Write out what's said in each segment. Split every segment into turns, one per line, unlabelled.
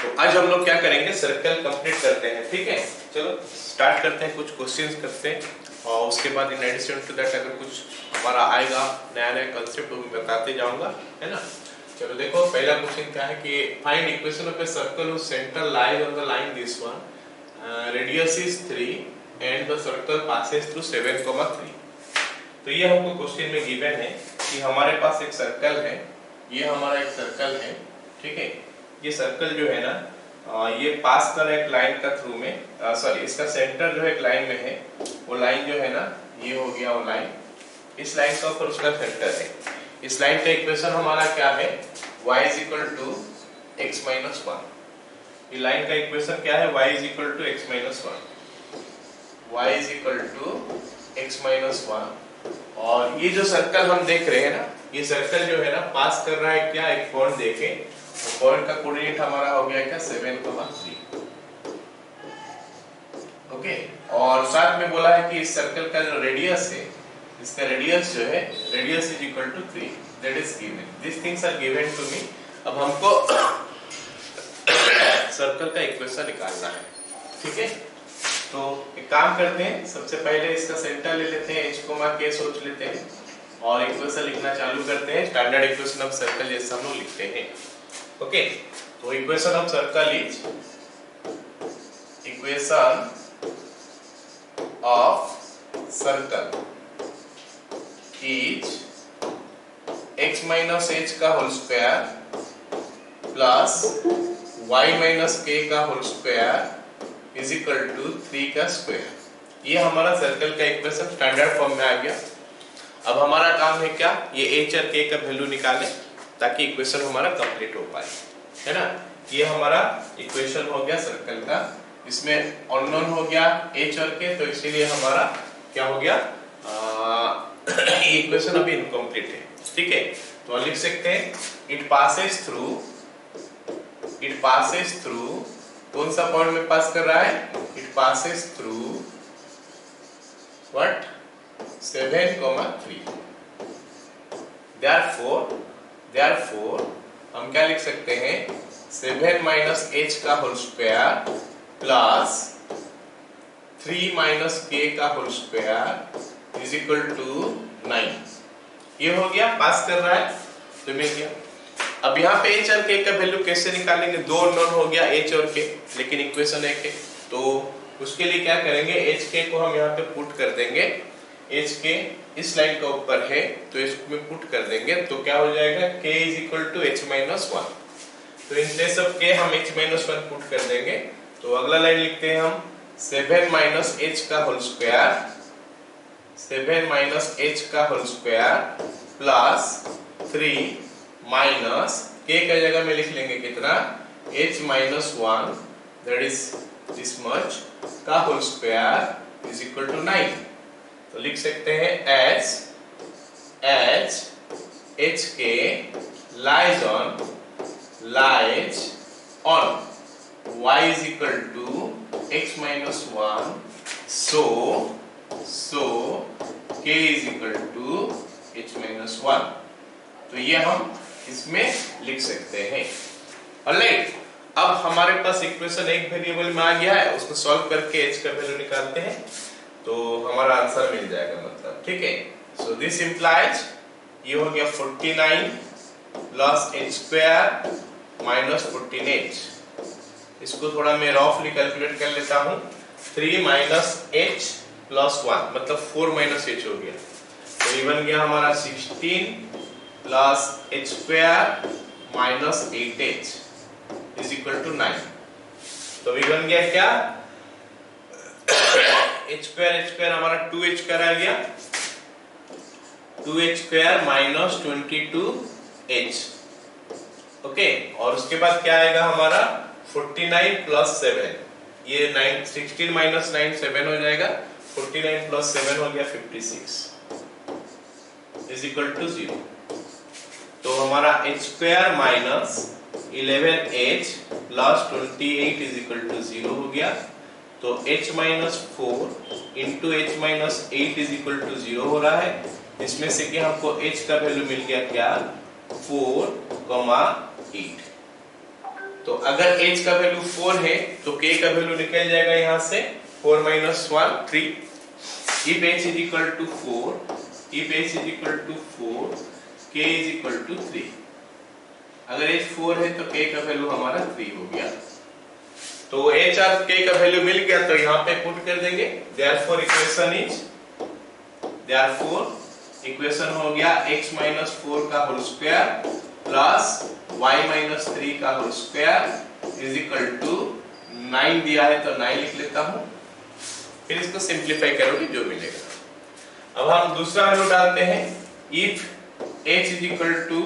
तो आज हम लोग क्या करेंगे, सर्कल कंप्लीट करते हैं। ठीक है, चलो स्टार्ट करते हैं, कुछ क्वेश्चंस करते हैं और उसके बाद इन एडिशन टू दैट अगर कुछ हमारा आएगा नया नया कंसेप्ट वो मैं बताते जाऊंगा, है ना। चलो देखो, पहला क्वेश्चन क्या है कि find equation of a circle whose centre lies on the line this one, radius is 3 and the circle passes through 7,3। तो ये हमको क्वेश्चन में गिवन है कि हमारे पास एक सर्कल है, ये हमारा एक सर्कल है। ठीक है, ये सर्कल जो है ना ये पास कर एक लाइन का थ्रू में, सॉरी इसका सेंटर जो है एक लाइन में है, वो लाइन जो है ना ये हो गया वो लाइन, इस लाइन का ऊपर उसका सेंटर है। इस लाइन का इक्वेशन हमारा क्या है, y is equal to x minus 1। ये लाइन का इक्वेशन क्या है, y is equal to x minus 1, y is equal to x minus 1। और ये जो सर्कल हम देख रहे हैं ना, ये सर्कल जो है ना पास कर रहा है क्या, एक पॉइंट देके, पॉइंट का कोऑर्डिनेट हमारा हो गया क्या 7,3। ओके, और साथ में बोला है कि इस सर्कल का जो रेडियस है, इसका रेडियस जो है, radius is equal to 3, that is given. This things are given to me. अब हमको सर्कल का इक्वेशन निकालना है। ठीक है, तो एक काम करते हैं, सबसे पहले इसका सेंटर ले लेते हैं, h कोमा k सोच लेते हैं और इक्वेशन लिखना चालू करते हैं। स्टैंडर्ड इक्वेशन ऑफ सर्कल जैसा हम लोग लिखते हैं। ओके, तो equation of circle is, equation of circle is x minus h का whole square plus y minus k का whole square is equal to 3 का स्क्वायर। ये हमारा सर्कल का इक्वेशन स्टैंडर्ड फॉर्म में आ गया। अब हमारा काम है क्या, ये h और k का वैल्यू निकालें ताकि इक्वेशन हमारा कंप्लीट हो पाए, है ना। ये हमारा इक्वेशन हो गया सर्कल का, इसमें अननोन हो गया h और k, तो इसीलिए हमारा क्या हो गया, ये इक्वेशन अभी इनकम्प्लीट है। ठीक है, तो लिख सकते हैं इट पासेस थ्रू, कौन सा पॉइंट में पास कर रहा है, it passes through what 7,3। therefore हम क्या लिख सकते हैं, 7 माइनस h का whole square plus 3 minus k का whole square is equal to 9। ये हो गया, पास कर रहा है तो मिल गया। अब यहाँ पे h और k का वैल्यू कैसे निकालेंगे, दो अननोन हो गया h और k, लेकिन इक्वेशन एक है, तो उसके लिए क्या करेंगे, h k को हम यहाँ पे पुट कर देंगे। h k इस लाइन का ऊपर है तो इसमें पुट कर देंगे, तो क्या हो जाएगा, k is equal to h minus 1। तो इन प्लेस ऑफ k हम h माइनस 1 पुट कर देंगे। तो अगला लाइन लिखते हैं हम 7 माइनस h का होल स्क्वायर, 7 माइनस h का whole square plus 3 minus k का जगह में लिख लेंगे कितना, h minus 1, that is this much का whole square is equal to 9। तो लिख सकते हैं h k lies on y is equal to x minus 1, so k is equal to h minus 1। तो ये हम इसमें लिख सकते हैं। ऑलराइट, अब हमारे पास इक्वेशन एक वेरिएबल में आ गया है, उसको सॉल्व करके h का वैल्यू निकालते हैं तो हमारा आंसर मिल जाएगा, मतलब। ठीक है, सो दिस इंप्लाइज, ये हो गया 49 plus h square minus 14h। इसको थोड़ा मैं रफली कैलकुलेट कर लेता हूँ, 3 माइनस h प्लस 1 मतलब 4 माइनस h हो गया, तो ये बन गया हमारा 16 plus h square minus 8h is equal to 9। तो ये बन गया क्या, h स्क्वायर हमारा 2h स्क्वायर आ गया, 2h square minus 22h। Okay, और उसके बाद क्या आएगा हमारा 49 प्लस 7, ये 16 माइनस 9 7 हो जाएगा, 49 प्लस 7 हो गया 56 इज इक्वल टू 0। तो हमारा h square minus 11h plus 28 is equal to 0 हो गया। तो h माइनस 4 into h minus 8 is equal to 0 हो रहा है। इसमें से कि हमको h का वैल्यू मिल गया क्या, 4,8। तो अगर एज का वैल्यू 4 है तो k का वैल्यू निकल जाएगा यहाँ से 4 - 1 3। if h is equal to 4, if h is equal to 4, k is equal to 3। अगर h 4 है तो k का वैल्यू हमारा 3 हो गया। तो h और k का वैल्यू मिल गया तो यहाँ पे पुट कर देंगे। therefore इक्वेशन हो गया x - 4 का होल स्क्वायर प्लस y - 3 का whole square is equal to 9 दिया है तो 9 लिख लेता हूं, फिर इसको सिंप्लीफाई करोगे जो मिलेगा। अब हम दूसरा वैल्यू डालते हैं। If h is equal to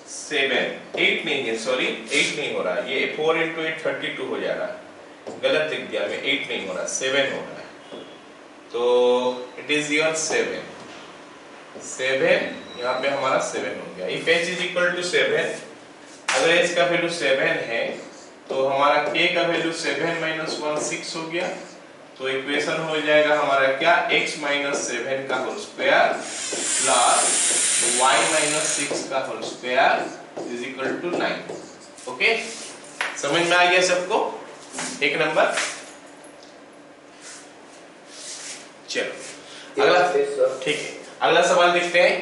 7, 8 नहीं है, सॉरी 8 नहीं हो रहा, ये 4 × 8 32 हो जा रहा है, गलत लिख दिया मैं, 8 नहीं हो रहा, 7 हो रहा है। तो इट इज योर 7 यहाँ पे हमारा 7 हो गया। If h is equal to 7, अगर h का वैल्यू 7 है तो हमारा k का वैल्यू 7 - 1 6 हो गया। तो इक्वेशन हो जाएगा हमारा क्या, x - 7 का होल स्क्वायर प्लस y - 6 का whole square is equal to 9। Okay, समझ में आ गया सबको? एक नंबर। चलो अगला, ठीक है, अगला सवाल देखते हैं।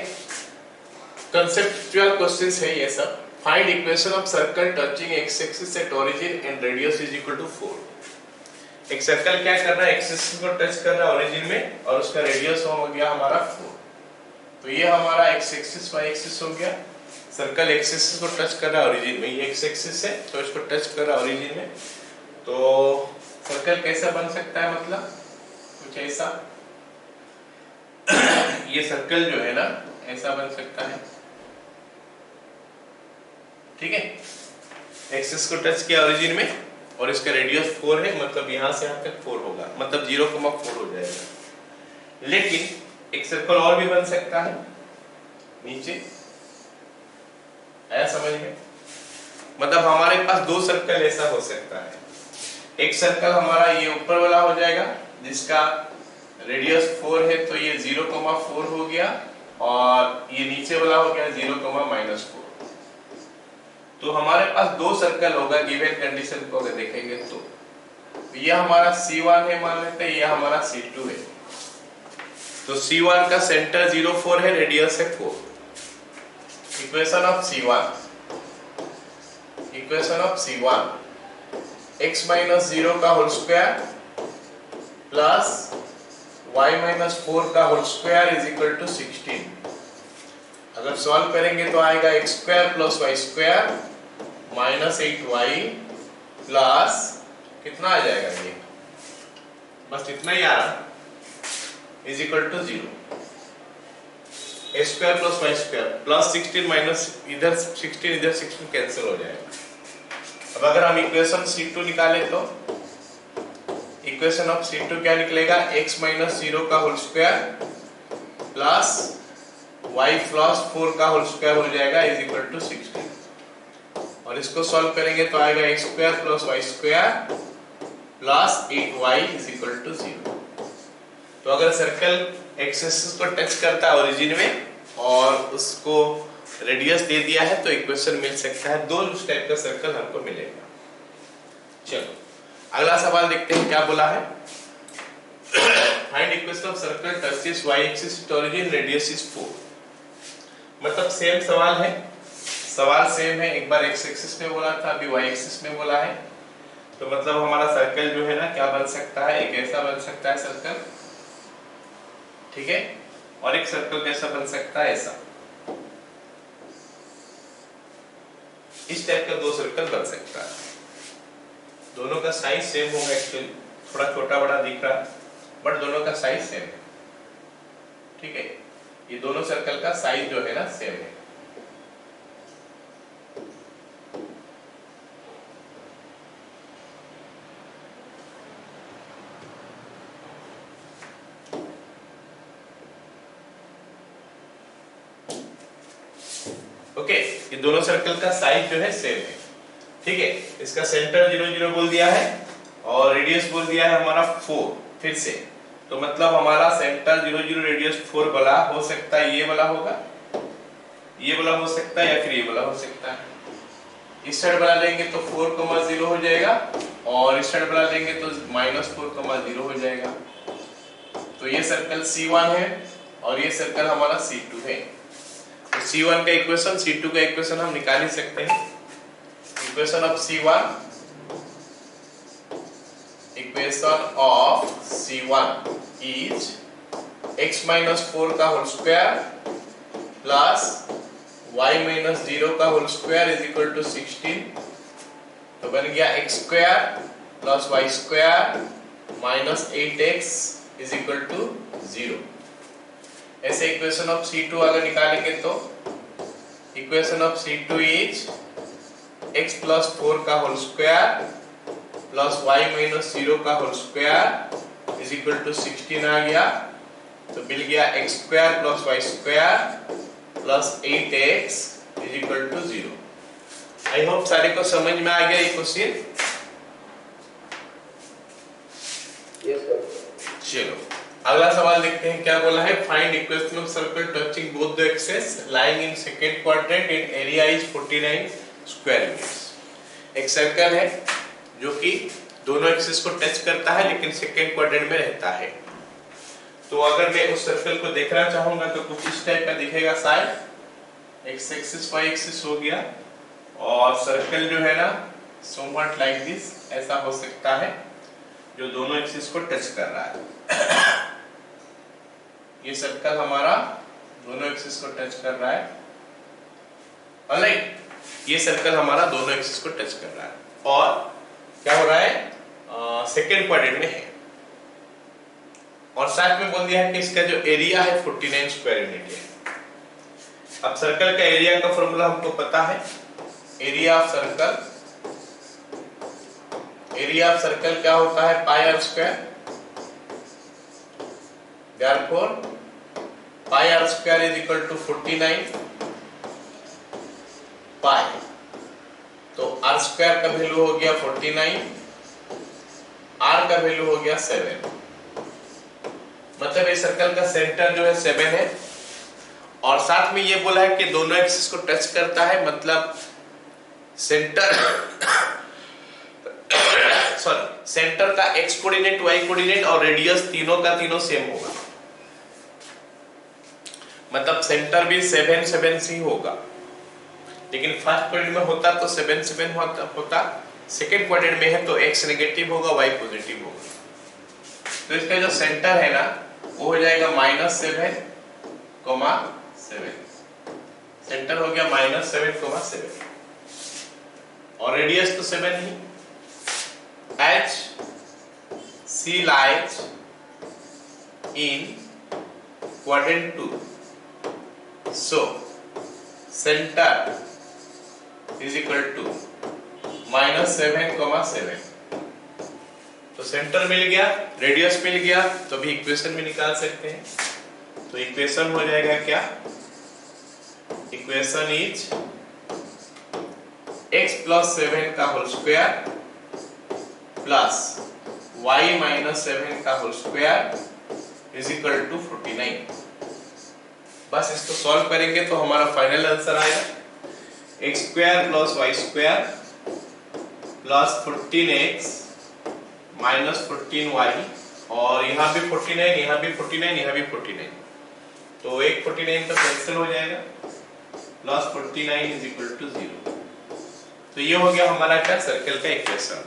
कंसेप्चुअल क्वेश्चंस है ये सब। Find equation of circle touching x axis at origin and radius is equal to 4। एक सर्कल क्या कर रहा है, एक्स एक्सिस को टच कर रहा है ओरिजिन में और उसका रेडियस हो गया हमारा 4। तो ये हमारा एक्स एक्सिस वाई एक्सिस हो गया। सर्कल एक्स एक्सिस को टच कर रहा है ओरिजिन में, ये एक्स एक्सिस है तो इसको टच कर रहा है ओरिजिन में। तो सर्कल कैसा बन सकता है, मतलब कुछ ऐसा ये सर्कल जो है ना ऐसा बन सकता है, ठीक है। एक्सिस को टच किया ओरिजिन में और इसका रेडियस 4 है, मतलब यहां से यहां तक 4 होगा, मतलब 0,4 हो जाएगा। लेकिन एक सर्कल और भी बन सकता है नीचे, आया समझ में? मतलब हमारे पास दो सर्कल ऐसा हो सकता है। एक सर्कल हमारा ये ऊपर वाला हो जाएगा जिसका रेडियस 4 है, तो ये 0,4 हो गया, और ये नीचे वाला हो गया 0,-4। तो हमारे पास दो सर्कल होगा गिवन कंडीशन को अगर देखेंगे तो ये हमारा C1 है मान लेते हैं, ये हमारा C2 है। तो C1 का सेंटर 0,4 है, रेडियस है 4। इक्वेशन ऑफ C1, x - 0 का होल स्क्वायर प्लस y - 4 का whole square is equal to 16। अगर सॉल्व करेंगे तो आएगा x² + y² -8y प्लस कितना आ जाएगा, ये बस इतना ही आ रहा, is equal to 0। x² + y² plus 16 minus इधर 16 इधर 16 कैंसिल हो जाएगा। अब अगर हम इक्वेशन C2 निकालें तो इक्वेशन ऑफ C2 क्या निकलेगा, x - 0 का होल स्क्वायर प्लस y + 4 का होल स्क्वायर हो जाएगा इज इक्वल टू 16। और इसको सॉल्व करेंगे तो आएगा x² + y² plus 8y is equal to 0। तो अगर सर्कल एक्स एक्सिस को टच करता है ओरिजिन में और उसको रेडियस दे दिया है तो इक्वेशन मिल सकता है, दो उस टाइप का सर्कल हमको मिलेगा। चलो अगला सवाल देखते हैं क्या बोला है। Find equation of circle touches y axis at origin, radius is 4। मतलब सेम सवाल है, सवाल सेम है, एक बार x एक्सिस में बोला था, अभी y एक्सिस में बोला है। तो मतलब हमारा सर्कल जो है ना क्या बन सकता है, एक ऐसा बन सकता है सर्कल, ठीक है, और एक सर्कल कैसा बन सकता है, ऐसा। इस टाइप का दो सर्कल बन सकता है। दोनों का साइज सेम होगा, एक्चुअली थोड़ा छोटा बड़ा दिख रहा है बट दोनों का साइज सेम है, ठीक है। ये दोनों सर्कल का साइज जो है ना सेम है। ओके, ये दोनों सर्कल का साइज जो है सेम है, ठीक है। इसका सेंटर 0, 0 बोल दिया है और रेडियस बोल दिया है हमारा 4 फिर से। तो मतलब हमारा सेंटर 0, 0 रेडियस 4 वाला हो सकता है, ये वाला होगा, ये वाला हो सकता है या फिर ये वाला हो सकता है। इस साइड बना लेंगे तो 4,0 हो जाएगा और इस साइड बना लेंगे तो -4,0 हो जाएगा। तो ये सर्कल C1 है और ये सर्कल हमारा C2 है। तो C1 का इक्वेशन C2 का इक्वेशन हम निकाल ही सकते हैं। Equation of C1 is x - 4 का होल स्क्वायर प्लस y - 0 का whole square is equal to 16। तो बन गया x square plus y square minus 8x is equal to 0। ऐसे इक्वेशन ऑफ C2 अगर निकालेंगे तो equation of C2 is x plus 4 का whole square plus y minus 0 का whole square is equal to 16 आ गया। तो मिल गया x square plus y square plus 8x is equal to 0। I hope सारे को समझ में आ गया ये क्वेश्चन। चलो अगला सवाल देखते हैं क्या बोला है। Find equation of circle touching both the axes lying in second quadrant in area is 49 square metres. एक सर्कल है जो कि दोनों एक्सिस को टच करता है लेकिन सेकंड क्वाड्रेंट में रहता है। तो अगर मैं उस सर्कल को देखना चाहूंगा तो कुछ इस टाइप का दिखेगा। शायद एक्स एक्सिस वाई एक्सिस हो गया और सर्कल जो है ना somewhat लाइक दिस ऐसा हो सकता है जो दोनों एक्सिस को टच कर रहा है। ये सर्कल हमारा दोनों एक्सिस को टच कर रहा है। ऑलराइट, ये सर्कल हमारा दोनों एक्सिस को टच कर रहा है और क्या हो रहा है सेकेंड क्वाड्रेंट में है और साथ में बोल दिया है कि इसका जो एरिया है 49 स्क्वायर यूनिट है। अब सर्कल का एरिया का फॉर्मूला हमको पता है। एरिया ऑफ सर्कल क्या होता है pi r square. Therefore pi r square is equal to 49 pi. तो आर स्क्वायर का वैल्यू हो गया 49, आर का वैल्यू हो गया 7। मतलब ये सर्कल का सेंटर जो है 7 है और साथ में ये बोला है कि दोनों एक्सिस को टच करता है। मतलब सेंटर सेंटर का x कोऑर्डिनेट y कोऑर्डिनेट और रेडियस तीनों का तीनों सेम होगा। मतलब सेंटर भी 7 7 सी होगा लेकिन फर्स्ट क्वाड्रेंट में होता तो 7 7 होता। सेकंड क्वाड्रेंट में है तो x नेगेटिव होगा y पॉजिटिव होगा। तो इसका जो सेंटर है ना वो हो जाएगा -7, -7। सेंटर हो गया -7, 7 और रेडियस तो 7 ही। H C lies in quadrant 2, so center is equal to -7, 7। तो सेंटर मिल गया, रेडियस मिल गया, तो अभी इक्वेशन में निकाल सकते हैं। तो इक्वेशन हो जाएगा क्या? इक्वेशन इज x प्लस 7 का whole square plus y minus 7 का whole square is equal to 49। बस इसको सॉल्व करेंगे तो हमारा फाइनल आंसर आएगा x square plus y square plus 14x minus 14y और यहाँ भी 49, यहाँ भी 49, यहाँ भी 49। तो एक 49 तो कैंसिल हो जाएगा प्लस 49 इज इक्वल टू 0। तो ये हो गया हमारा क्या सर्कल का इक्वेशन।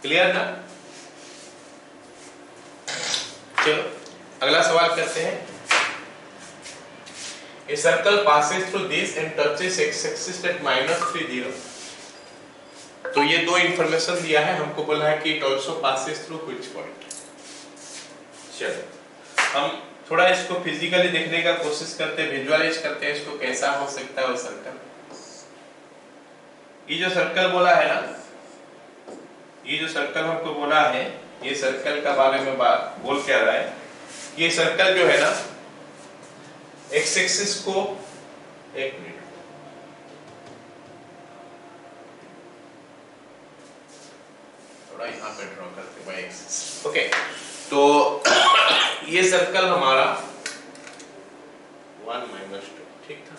क्लियर ना? चलो अगला सवाल करते हैं। A circle passes through this and touches x-axis at -3, 0। तो ये दो इंफॉर्मेशन दिया है, हमको बोला है कि it also passes through which point। चलो हम थोड़ा इसको फिजिकली देखने का कोशिश करते हैं, विजुअलाइज करते हैं इसको कैसा हो सकता है वो सर्कल। ये जो सर्कल बोला है ना, ये जो सर्कल हमको बोला है, ये सर्कल का बारे में बोल क्या रहा है। ये सर्कल जो है ना एक्स एक्सिस को, एक मिनट, थोड़ा यहाँ पे ड्रॉ करते हैं वाई एक्सिस। ओके, तो ये सर्कल हमारा 1 - 2 ठीक था।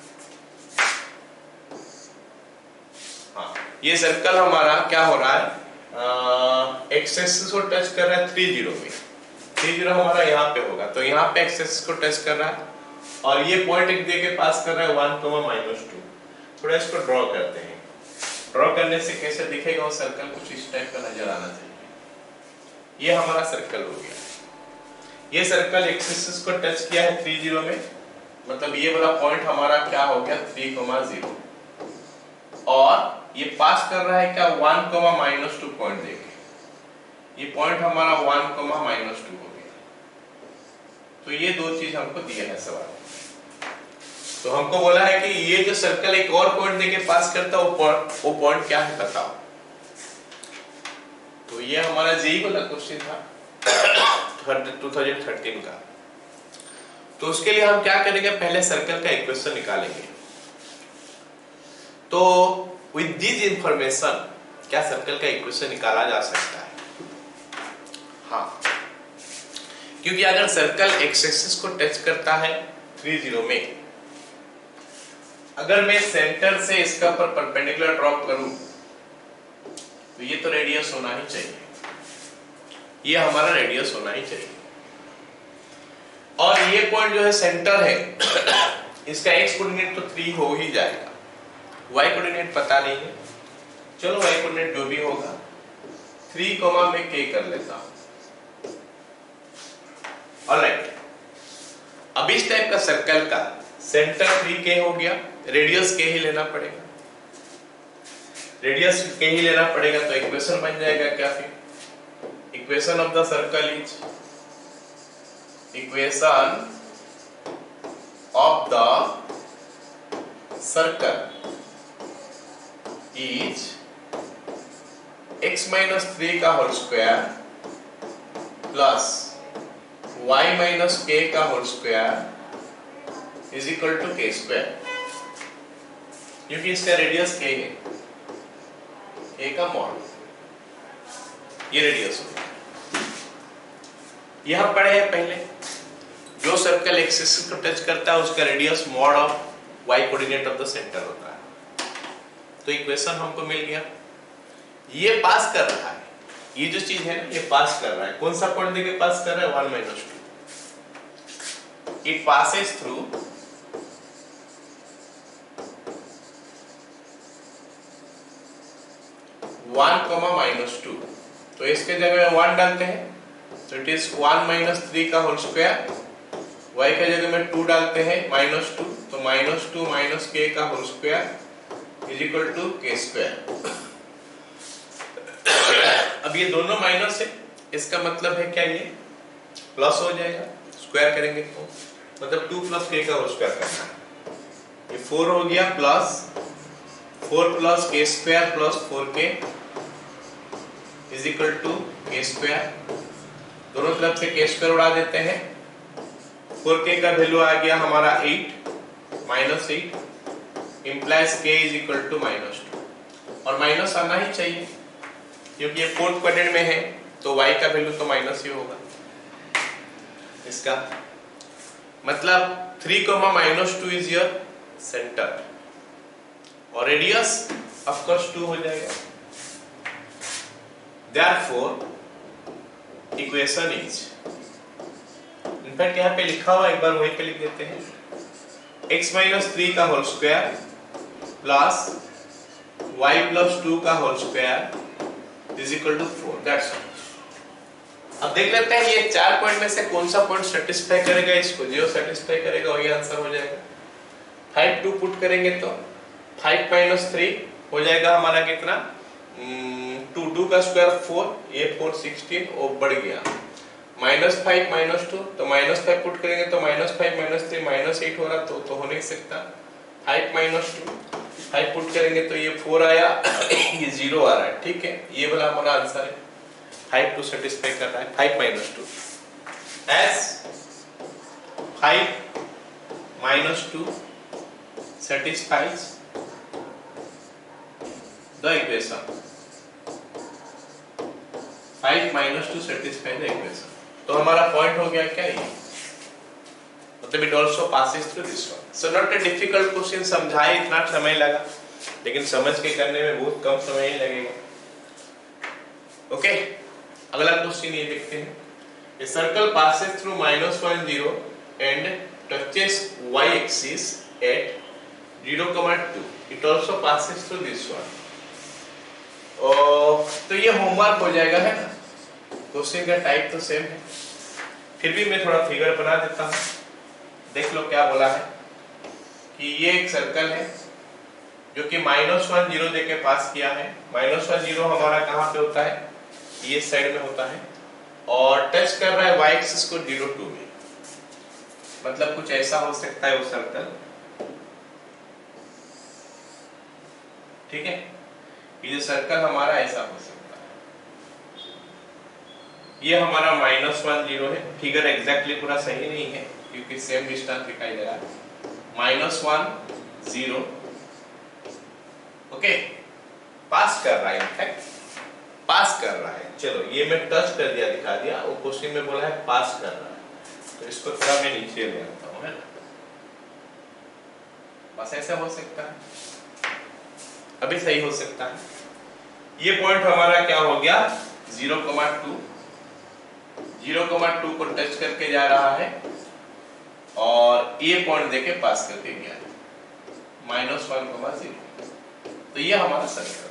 ये सर्कल हमारा क्या हो रहा है, एक्स एक्सिस को टच कर रहा है 30 में, 30 हमारा यहाँ पे होगा, तो यहाँ पे एक्स एक्सिस को टच कर रहा है और ये पॉइंट एक दे के पास कर रहा है 1,-2। थोड़ा इसको ड्रॉ करते हैं। ड्रॉ करने से कैसे दिखेगा वो सर्कल, कुछ इस टाइप का नजर आना चाहिए। ये हमारा सर्कल हो गया। ये सर्कल एक्स एक्सिस को टच किया है 30 में, मतलब ये वाला पॉइंट हमारा क्या हो गया 3,0, और ये पास कर रहा है क्या 1,-2 पॉइंट देके, ये पॉइंट हमारा 1,-2 हो गया। तो ये दो चीज हमको दिया है सवाल। तो हमको बोला है कि ये जो सर्कल एक और पॉइंट देके पास करता है वो पॉइंट क्या है बताओ। तो ये हमारा जेई वाला क्वेश्चन था 2013 का। तो उसके लिए हम क्या करेंगे, पहले सर्कल का इक्वेशन निकालेंगे। तो विद दिस इंफॉर्मेशन क्या सर्कल का इक्वेशन निकाला जा सकता है? हाँ, क्योंकि अगर सर्कल एक्स एक्सिस को टच करता है 30 में, अगर मैं सेंटर से इसका पर परपेंडिकुलर ड्रॉप करूं तो ये तो रेडियस होना ही चाहिए, ये हमारा रेडियस होना ही चाहिए। और ये पॉइंट जो है सेंटर है इसका एक्स कोऑर्डिनेट तो 3 हो ही जाएगा, वाई कोऑर्डिनेट पता नहीं है, चलो वाई कोऑर्डिनेट जो भी होगा 3, में k कर लेता हूं। ऑलराइट, अब इस टाइप का सर्कल का सेंटर 3k हो गया, रेडियस k ही लेना पड़ेगा, रेडियस k ही लेना पड़ेगा। तो इक्वेशन बन जाएगा क्या फिर, equation of the circle is, equation of the circle is x-3 का होल स्क्वायर प्लस y-k का whole square is equal to k square, क्योंकि इसका रेडियस k है, k का मॉड, ये रेडियस हो। यहां पढ़े हैं पहले, जो सर्कल एक्स एक्सिस को टच करता है उसका radius mod of y coordinate of the centre होता है। तो इक्वेशन हमको मिल गया। ये पास कर रहा है, ये जो चीज है ना ये पास कर रहा है, कौन सा पॉइंट देके पास कर रहा है 1-2। इट पासेस थ्रू -2, तो इसके जगह में 1 डालते हैं, तो इट इज 1-3 का होल स्क्वायर, y के जगह में 2 डालते हैं -2, तो -2 - k का whole square is equal to k square. अब ये दोनों माइनस है, इसका मतलब है क्या ये प्लस हो जाएगा, स्क्वायर करेंगे तो मतलब 2 + k का होल स्क्वायर करना है। ये 4 हो गया plus 4 + k square plus 4k is equal to k square. दोनों तरफ से k स्क्वायर उड़ा देते हैं, 4k का वैल्यू आ गया हमारा 8 -8 implies k is equal to -2, और माइनस आना ही चाहिए क्योंकि ये फोर्थ क्वाड्रेंट में है, तो y का वैल्यू तो माइनस ही होगा। इसका मतलब 3, -2 इज योर सेंटर, और रेडियस ऑफ कोर्स 2 हो जाएगा। देयरफॉर इक्वेशन इज, इनफैक्ट यहाँ पे लिखा हुआ एक बार वहीं पे लिख देते हैं, x-3 का होल स्क्वायर प्लस y + 2 का whole square is equal to 4। That's all. अब देख लेते हैं ये 4 पॉइंट में से कौन सा पॉइंट सेटिस्फाई करेगा इसको, जो सेटिस्फाई करेगा वही आंसर हो जाएगा। 5 2 पुट करेंगे तो 5 - 3 हो जाएगा हमारा कितना, 2 का स्क्वायर 4, ये 4 16 वो बढ़ गया, -5 - 2, तो -5 पुट करेंगे तो -5 - 3 -8 हो रहा, तो हो नहीं सकता। 5 - 2 5 पुट करेंगे तो ये 4 आया ये 0 आ रहा है, ठीक है, ये वाला हमारा आंसर है। 5 2 सेटिस्फाई कर रहा है, 5 - 2 as 5 - 2 satisfies the equation, 5 - 2 satisfies the equation। तो हमारा पॉइंट हो गया क्या ये, मतलब it also passes through this one। So not a difficult question, समझाए इतना समय लगा। लेकिन समझ के करने में बहुत कम समय ही लगेगा। ओके, अगला क्वेश्चन ये देखते हैं। A circle passes through -1 0 and touches y axis at 0,2. It also passes through this one. तो ये होमवर्क हो जाएगा, है ना? क्वेश्चन का टाइप तो सेम है, फिर भी मैं थोड़ा फिगर बना देता हूँ। देख लो क्या बोला है कि ये एक सर्कल है जो कि -1 0 देके पास किया है। -1 0 हमारा कहाँ पे होता है? ये साइड में होता है, और टच कर रहा है y एक्सिस को 0,2 में। मतलब कुछ ऐसा हो सकता है वो सर्कल, ठीक है? ये जो सर्कल हमारा ऐसा हो सकता है। ये हमारा -1 0 है। फिगर एग्जैक्टली पूरा सही नहीं है क्योंकि सेम डिस्टेंस दिखाई दे रहा है। -1 0, ओके, पास कर रहा है, इनफैक्ट पास कर रहा है। चलो ये मैं टच कर दिया, दिखा दिया। वो क्वेश्चन में बोला है पास कर रहा है, तो इसको थोड़ा मैं नीचे ले आता हूं, है ना? बस ऐसा हो सकता है, अभी सही हो सकता है। ये पॉइंट हमारा क्या हो गया? 0,2 को टच करके जा रहा है और ये पॉइंट देके पास करके गया है -1,0। तो ये हमारा सर्कल।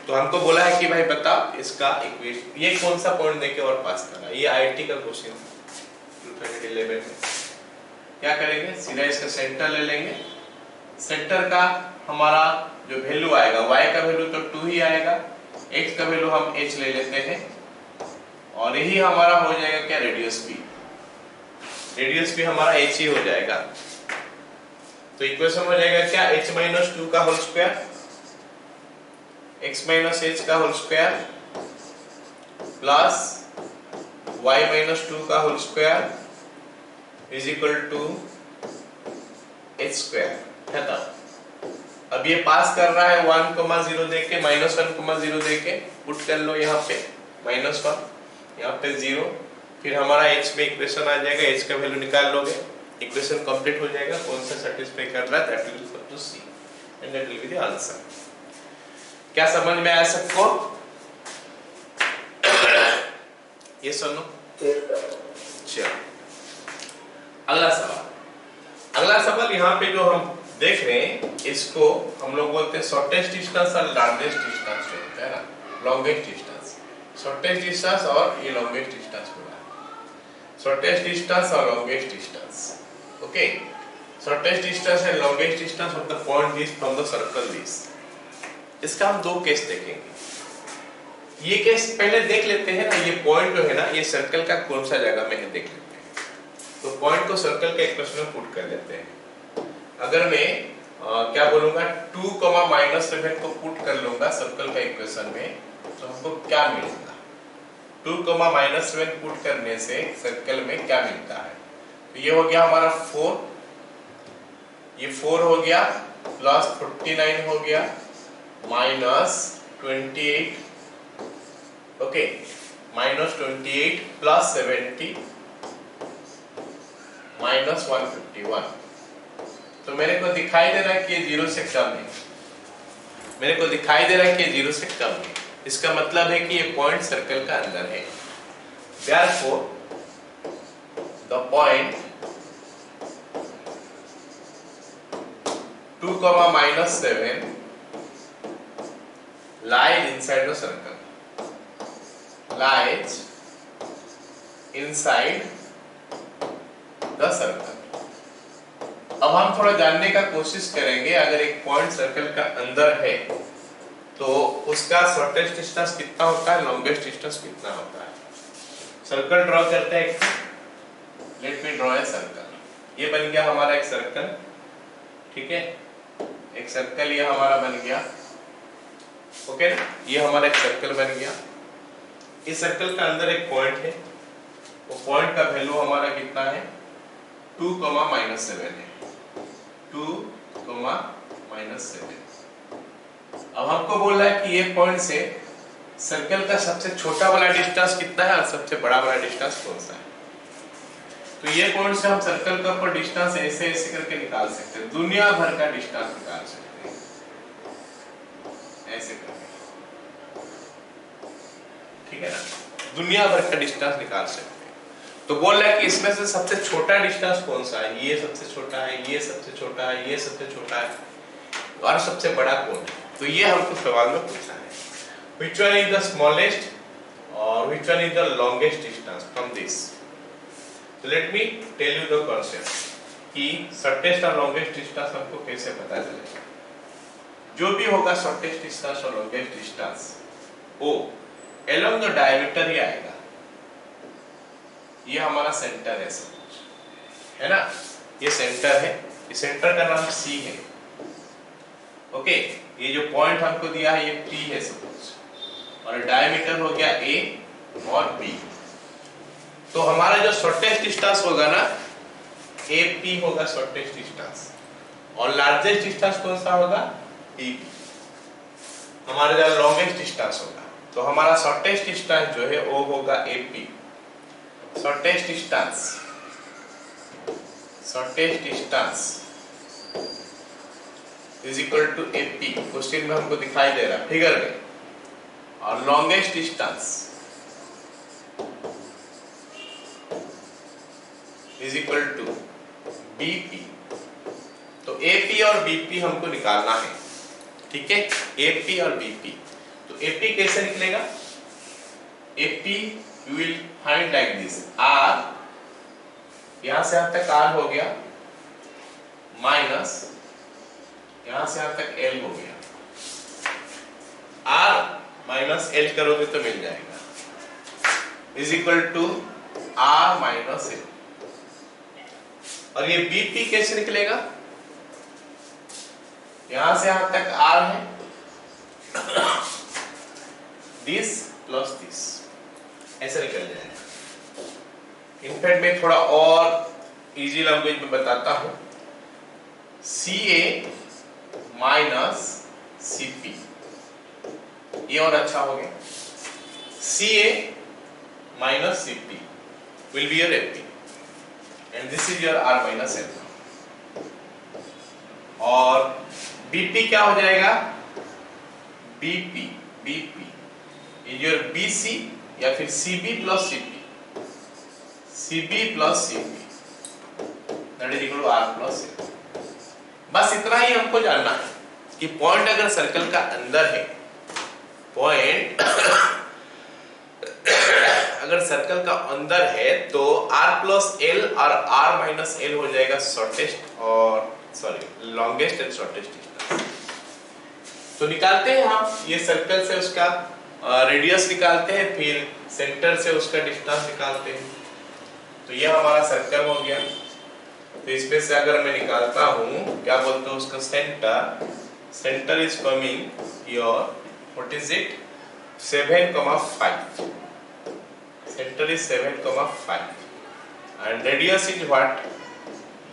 तो हमको बोला है कि भाई बताओ इसका इक्वेशन, ये कौन सा पॉइंट देके और पास करना है। ये आईटी का क्वेश्चन 2011 में। क्या करेंगे? सीधा इसका सेंटर ले लेंगे। सेंटर का हमारा जो वैल्यू आएगा, y का वैल्यू तो 2 ही आएगा, x का वैल्यू हम h ले लेते हैं, और यही हमारा हो जाएगा क्या? Radius b। रेडियस भी हमारा h ही हो जाएगा। तो इक्वेशन हो जाएगा क्या? h - 2 का होल स्क्वायर, x - h का होल स्क्वायर प्लस y - 2 का whole square is equal to h square, है ना? अब ये पास कर रहा है 1,0 देके, -1,0 देके पुट कर लो यहाँ पे -1, यहाँ पे 0, फिर हमारा h में इक्वेशन आ जाएगा, h का वैल्यू निकाल लोगे, इक्वेशन कंप्लीट हो जाएगा। कौन सा सेटिस्फाई कर रहा है? That will equal to c and that will be the answer. क्या समझ में आया सबको? ये सुनो। चलो अगला सवाल यहाँ पे जो हम देख रहे हैं, इसको हम लोग बोलते हैं शॉर्टेस्ट डिस्टेंस और लार्जेस्ट डिस्टेंस जो होता है ना, लॉन्गेस्ट डिस्टेंस। शॉर्टेस्ट डिस्टेंस और ये लॉन्गेस्ट डिस्टेंस बोला है। शॉर्टेस्ट डिस्टेंस और longest distance, okay. Shortest distance and longest distance of the point this from the circle this. इसका हम दो केस देखेंगे। ये केस पहले देख लेते हैं ना, ये पॉइंट जो है ना, ये सर्कल का कौन सा जगह में है देख लेते हैं। तो पॉइंट को सर्कल के इक्वेशन में पुट कर लेते हैं। अगर मैं क्या बोलूंगा 2,-7 को पुट कर लूंगा सर्कल का इक्वेशन में, तो हमको क्या मिलेगा? 2,-7 पुट करने से सर्कल में क्या मिलता है? तो ये हो गया हमारा 4, ये 4 हो गया, प्लस 49 हो गया, -28, ओके, -28 प्लस 70 -151। तो मेरे को दिखाई दे रहा है कि ये 0 से कम है। मेरे को दिखाई दे रहा है कि 0 से कम है। इसका मतलब है कि ये पॉइंट सर्कल का अंदर है। Therefore, the point 2,-7 lies inside the circle. Lies inside the circle. अब हम थोड़ा जानने का कोशिश करेंगे, अगर एक पॉइंट सर्कल का अंदर है तो उसका शॉर्टेस्ट डिस्टेंस कितना होता है, लॉन्गेस्ट डिस्टेंस कितना होता है। सर्कल ड्रॉ करते हैं। Let me draw a circle. ये बन गया हमारा एक सर्कल, ठीक है, एक सर्कल ये हमारा बन गया, ओके। ये हमारा एक सर्कल बन गया। इस सर्कल का अंदर एक पॉइंट है, वो पॉइंट का वैल्यू हमारा कितना है? 2,-7 है। 2,-7। अब हमको बोल रहा है कि ये पॉइंट से सर्कल का सबसे छोटा वाला डिस्टेंस कितना है और सबसे बड़ा वाला डिस्टेंस कौन सा है। तो ये पॉइंट से हम सर्कल का ऊपर डिस्टेंस ऐसे ऐसे करके निकाल सकते हैं, दुनिया भर का डिस्टेंस निकाल सकते हैं। ऐसे करके, ठीक है ना, दुनिया भर का डिस्टेंस निकाल सकते हैं। तो बोल रहा है कि इसमें से सबसे छोटा डिस्टेंस कौन सा है, ये सबसे छोटा है, ये सबसे छोटा है, ये सबसे छोटा है, और सबसे बड़ा कौन है। तो ये हमको सवाल में पूछा है, which one is the smallest or which one is the longest distance from this. So let me tell you the concept कि shortest और longest distance हमको कैसे पता चलेगा। जो भी होगा shortest distance और longest distance वो along the diameter ही आएगा। ये हमारा सेंटर है सपोज, है ना, ये सेंटर है, ये सेंटर का नाम C है, ओके। ये जो पॉइंट हमको दिया है ये P है सपोज, और डायमीटर हो गया A और B। तो हमारा जो शॉर्टेस्ट डिस्टेंस होगा ना AP होगा शॉर्टेस्ट डिस्टेंस, और लार्जेस्ट डिस्टेंस कौन सा होगा DP, हमारा जो लॉन्गेस्ट डिस्टेंस होगा। तो हमारा शॉर्टेस्ट डिस्टेंस जो है वो होगा AP, shortest distance is equal to AP, question में हमको दिखाई दे रहा है फिगर में, और longest distance is equal to BP। तो AP और BP हमको निकालना है, ठीक है, AP और BP। तो AP कैसे निकलेगा, AP you will find like this, R यहां से यहां तक R हो गया, माइनस यहां से यहां तक L हो गया, R माइनस L करोगे तो मिल जाएगा, is equal to R minus L। और ये BP कैसे निकलेगा, यहां से यहां तक R है, दिस प्लस दिस, ऐसे निकल जाएगा। इनफैक्ट मैं थोड़ा और इजी लैंग्वेज में बताता हूं, CA माइनस CP, ये और अच्छा हो गया, CA minus CP will be your AP and this is your R minus L। और BP क्या हो जाएगा, BP is your BC या फिर CB plus CP, CB plus CP that is equal to R plus L। बस इतना ही हमको जानना है कि पॉइंट अगर सर्कल का अंदर है, पॉइंट अगर सर्कल का अंदर है तो R प्लस L और R माइनस L हो जाएगा शॉर्टेस्ट और लॉन्गेस्ट एंड शॉर्टेस्ट डिस्टेंस। तो निकालते हैं हम, ये सर्कल से उसका रेडियस निकालते हैं, फिर सेंटर से उसका डिस्टेंस निकालते हैं। तो ये हमारा सर्कल हो गया। तो इसमें से अगर मैं निकालता हूँ, क्या बोलते हैं उसका, centre is coming your, what is it, 7,5, centre is 7,5 and radius is what,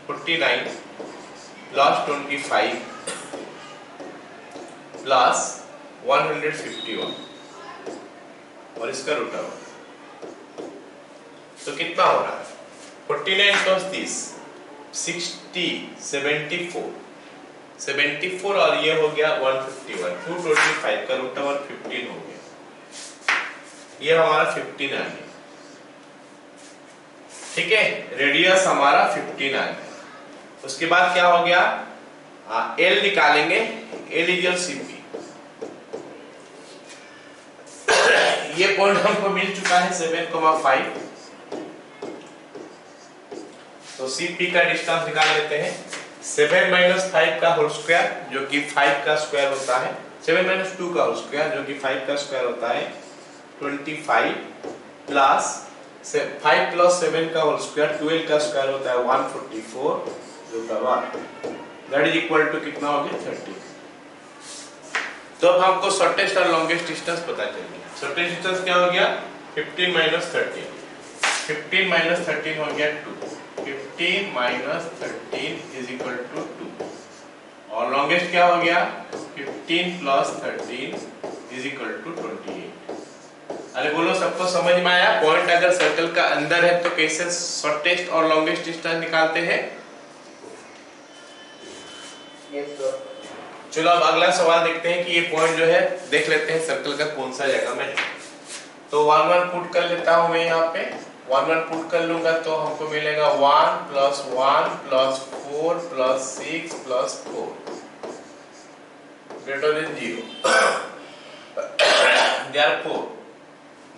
49 plus 25 plus 151 और इसका रूट ओवर। तो कितना हो रहा है, 49 प्लस 30 60 74 और ये हो गया 151, 225 का रूट ओवर 15 हो गया, ये हमारा 15 आ गया, ठीक है। रेडियस हमारा 15 आ गया। उसके बाद क्या हो गया, L निकालेंगे, L इज योर CP। ये पॉइंट हमको मिल चुका है 7,5, तो CP का डिस्टेंस निकाल लेते हैं। 7 माइनस 5 का होल स्क्वायर जो कि 5 का स्क्वायर होता है, 7 माइनस 2 का होल स्क्वायर जो कि 5 का स्क्वायर होता है, 25 प्लस 5 प्लस 7 का होल स्क्वायर 12 का स्क्वायर होता है 144 root over, that is equal to कितना हो गया 30। तो अब हमको शॉर्टेस्ट और लॉन्गेस्ट डिस्टेंस पता चल गया। शॉर्टेस्ट डिस्टेंस क्या हो गया, 15 माइनस 13, 15 माइनस 13 हो गया 2, 15 माइनस 13 इज इक्वल टू 2, और लॉन्गेस्ट क्या हो गया, 15 प्लस 13 इज इक्वल टू 28। अरे बोलो, सबको समझ में आया? पॉइंट अगर सर्कल का अंदर है तो कैसे शॉर्टेस्ट और लॉन्गेस्ट डिस्टेंस निकालते हैं?
Yes sir.
चलो अब अगला सवाल देखते हैं कि ये पॉइंट जो है देख लेते हैं सर्कल का कौन सा जगह में है। तो 1 1 पुट कर लेता हूं मैं यहाँ पे 1 1 पुट कर लूंगा तो हमको मिलेगा 1 + 1 + 4 + 6 + 4 greater than 0.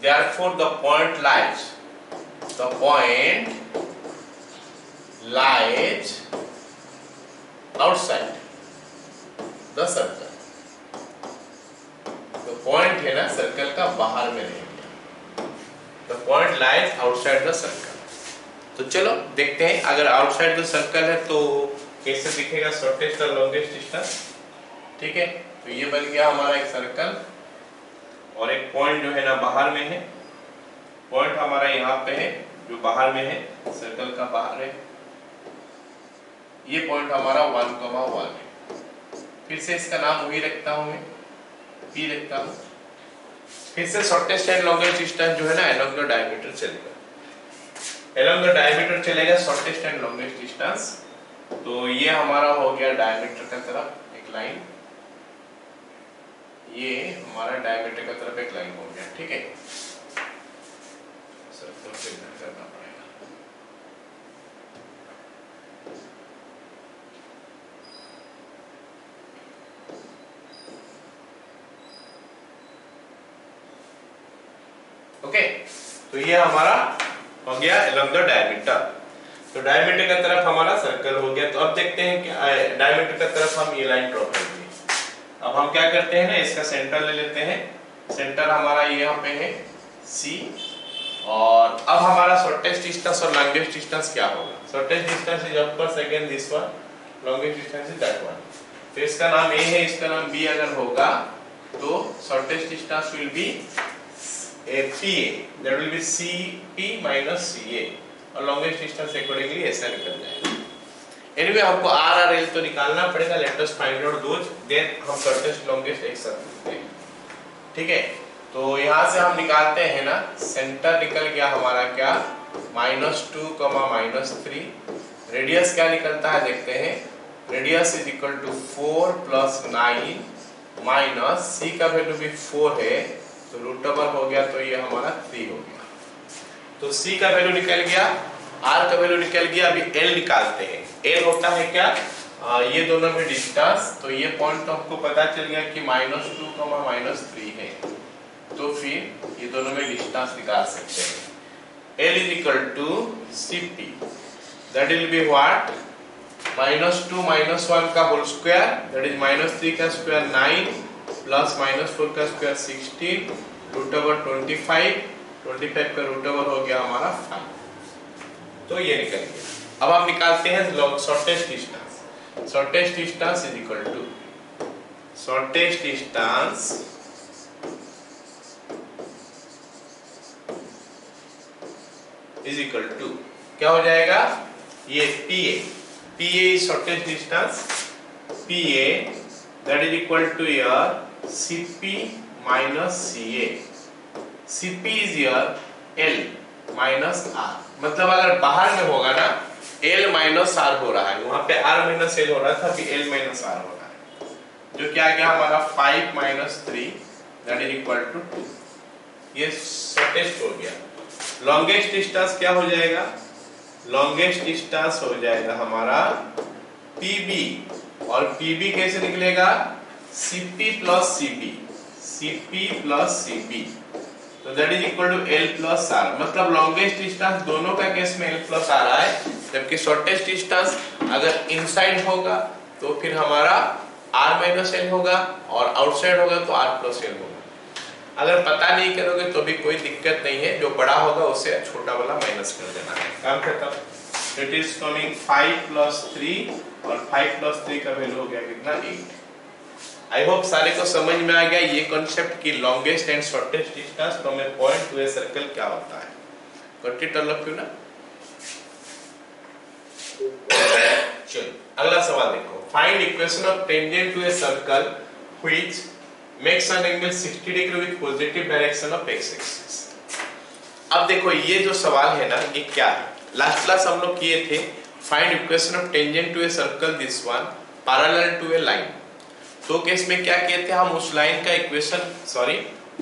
Therefore the point lies outside the circle. तो पॉइंट है ना सर्कल का बाहर में रहेगा। The point lies outside the circle. तो चलो देखते हैं अगर आउटसाइड द सर्कल है तो कैसे दिखेगा शॉर्टेस्ट और लॉन्गेस्ट डिस्टेंस। ठीक है, तो ये बन गया हमारा एक सर्कल और एक पॉइंट जो है ना बाहर में है। पॉइंट हमारा यहाँ पे है जो बाहर में है, सर्कल का बाहर है। ये पॉइंट हमारा 1,1 है। फिर से इसका नाम वही रखता हूं मैं, P रखता हूं। फिर से शॉर्टेस्ट एंड लॉन्गेस्ट डिस्टेंस जो है ना along the diameter चलेगा। along the diameter चलेगा शॉर्टेस्ट एंड लॉन्गेस्ट डिस्टेंस। तो ये हमारा हो गया डायमीटर का तरफ एक लाइन, ये हमारा डायमीटर का तरफ एक लाइन हो गया। ठीक है, सर्कल से इधर करना पड़ेगा। ओके, तो ये हमारा हो गया along the diameter। तो डायमीटर का तरफ हमारा सर्कल हो गया। तो अब देखते हैं कि डायमीटर का तरफ हम ये लाइन ड्रॉ करेंगे। अब हम क्या करते हैं ना, इसका सेंटर ले लेते हैं। सेंटर हमारा यहाँ पे है C। और अब हमारा शॉर्टेस्ट डिस्टेंस और लॉन्गेस्ट डिस्टेंस क्या होगा? Shortest distance is of course again this one, longest distance is that one. तो इसका नाम A है, इसका नाम B अगर होगा तो shortest distance will be PA, that will be CP minus CA और लॉन्गेस्ट डिस्टेंस अकॉर्डिंगली ऐसा निकल जाएगा। एनीवे हमको R और L तो निकालना पड़ेगा। Let us find out those, then हम शॉर्टेस्ट लॉन्गेस्ट एक साथ लिखते हैं। ठीक है, तो यहाँ से हम निकालते हैं ना, सेंटर निकल गया हमारा क्या -2, -3। रेडियस क्या निकलता है देखते हैं। Radius is equal to 4 + 9 minus C का वैल्यू भी 4 है तो रूट ओवर हो गया, तो ये हमारा 3 हो गया। तो C का वैल्यू निकल गया, R का वैल्यू निकल गया। अभी L निकालते हैं। L होता है क्या, ये दोनों में डिस्टेंस। तो ये पॉइंट तो हमको पता चल गया कि -2, -3 है। तो फिर ये दोनों में डिस्टेंस निकाल सकते हैं। L is equal to CP, that will be what -2 - 1 का होल स्क्वायर, दैट इज -3 का स्क्वायर 9 प्लस -4 का स्क्वायर 16 रूट ओवर 25 का रूट ओवर हो गया हमारा 5। तो ये निकल गया। अब हम निकालते हैं shortest distance. Shortest distance is equal to shortest distance is equal to क्या हो जाएगा, ये PA is shortest distance. PA that is equal to your CP minus CA. CP is your L minus R। मतलब अगर बाहर में होगा ना L minus R हो रहा है, वहां पे R minus L हो रहा था, अभी L minus R हो रहा है, जो क्या गया हमारा 5 - 3 that is equal to 2। ये शॉर्टेस्ट हो गया। लॉन्गेस्ट डिस्टेंस क्या हो जाएगा, लॉन्गेस्ट डिस्टेंस हो जाएगा हमारा PB। और PB कैसे निकलेगा, CP + CP, तो that is equal to L + R। मतलब लॉन्गेस्ट डिस्टेंस दोनों का केस में L + R आए, जबकि शॉर्टेस्ट डिस्टेंस अगर इनसाइड होगा तो फिर हमारा R - L होगा और आउटसाइड होगा तो R + L होगा। अगर पता नहीं करोगे तो भी कोई दिक्कत नहीं है, जो बड़ा होगा उससे छोटा वाला माइनस कर देना है, काम खत्म। इट इज कमिंग 5 + 3 और 5 + 3 का वैल्यू हो गया कितना, 8। आई होप सारे को समझ में आ गया ये कॉन्सेप्ट कि longest and shortest distance from a point to a circle क्या होता है। Got it all of you ना। चलो अगला सवाल देखो। Find equation of tangent to a circle which makes an angle 60 degree with positive direction of x axis. अब देखो ये जो सवाल है ना, ये क्या है, लास्ट क्लास हम लोग किए थे find equation of tangent to a circle this one parallel to a line. तो केस में क्या किए थे हम, उस लाइन का इक्वेशन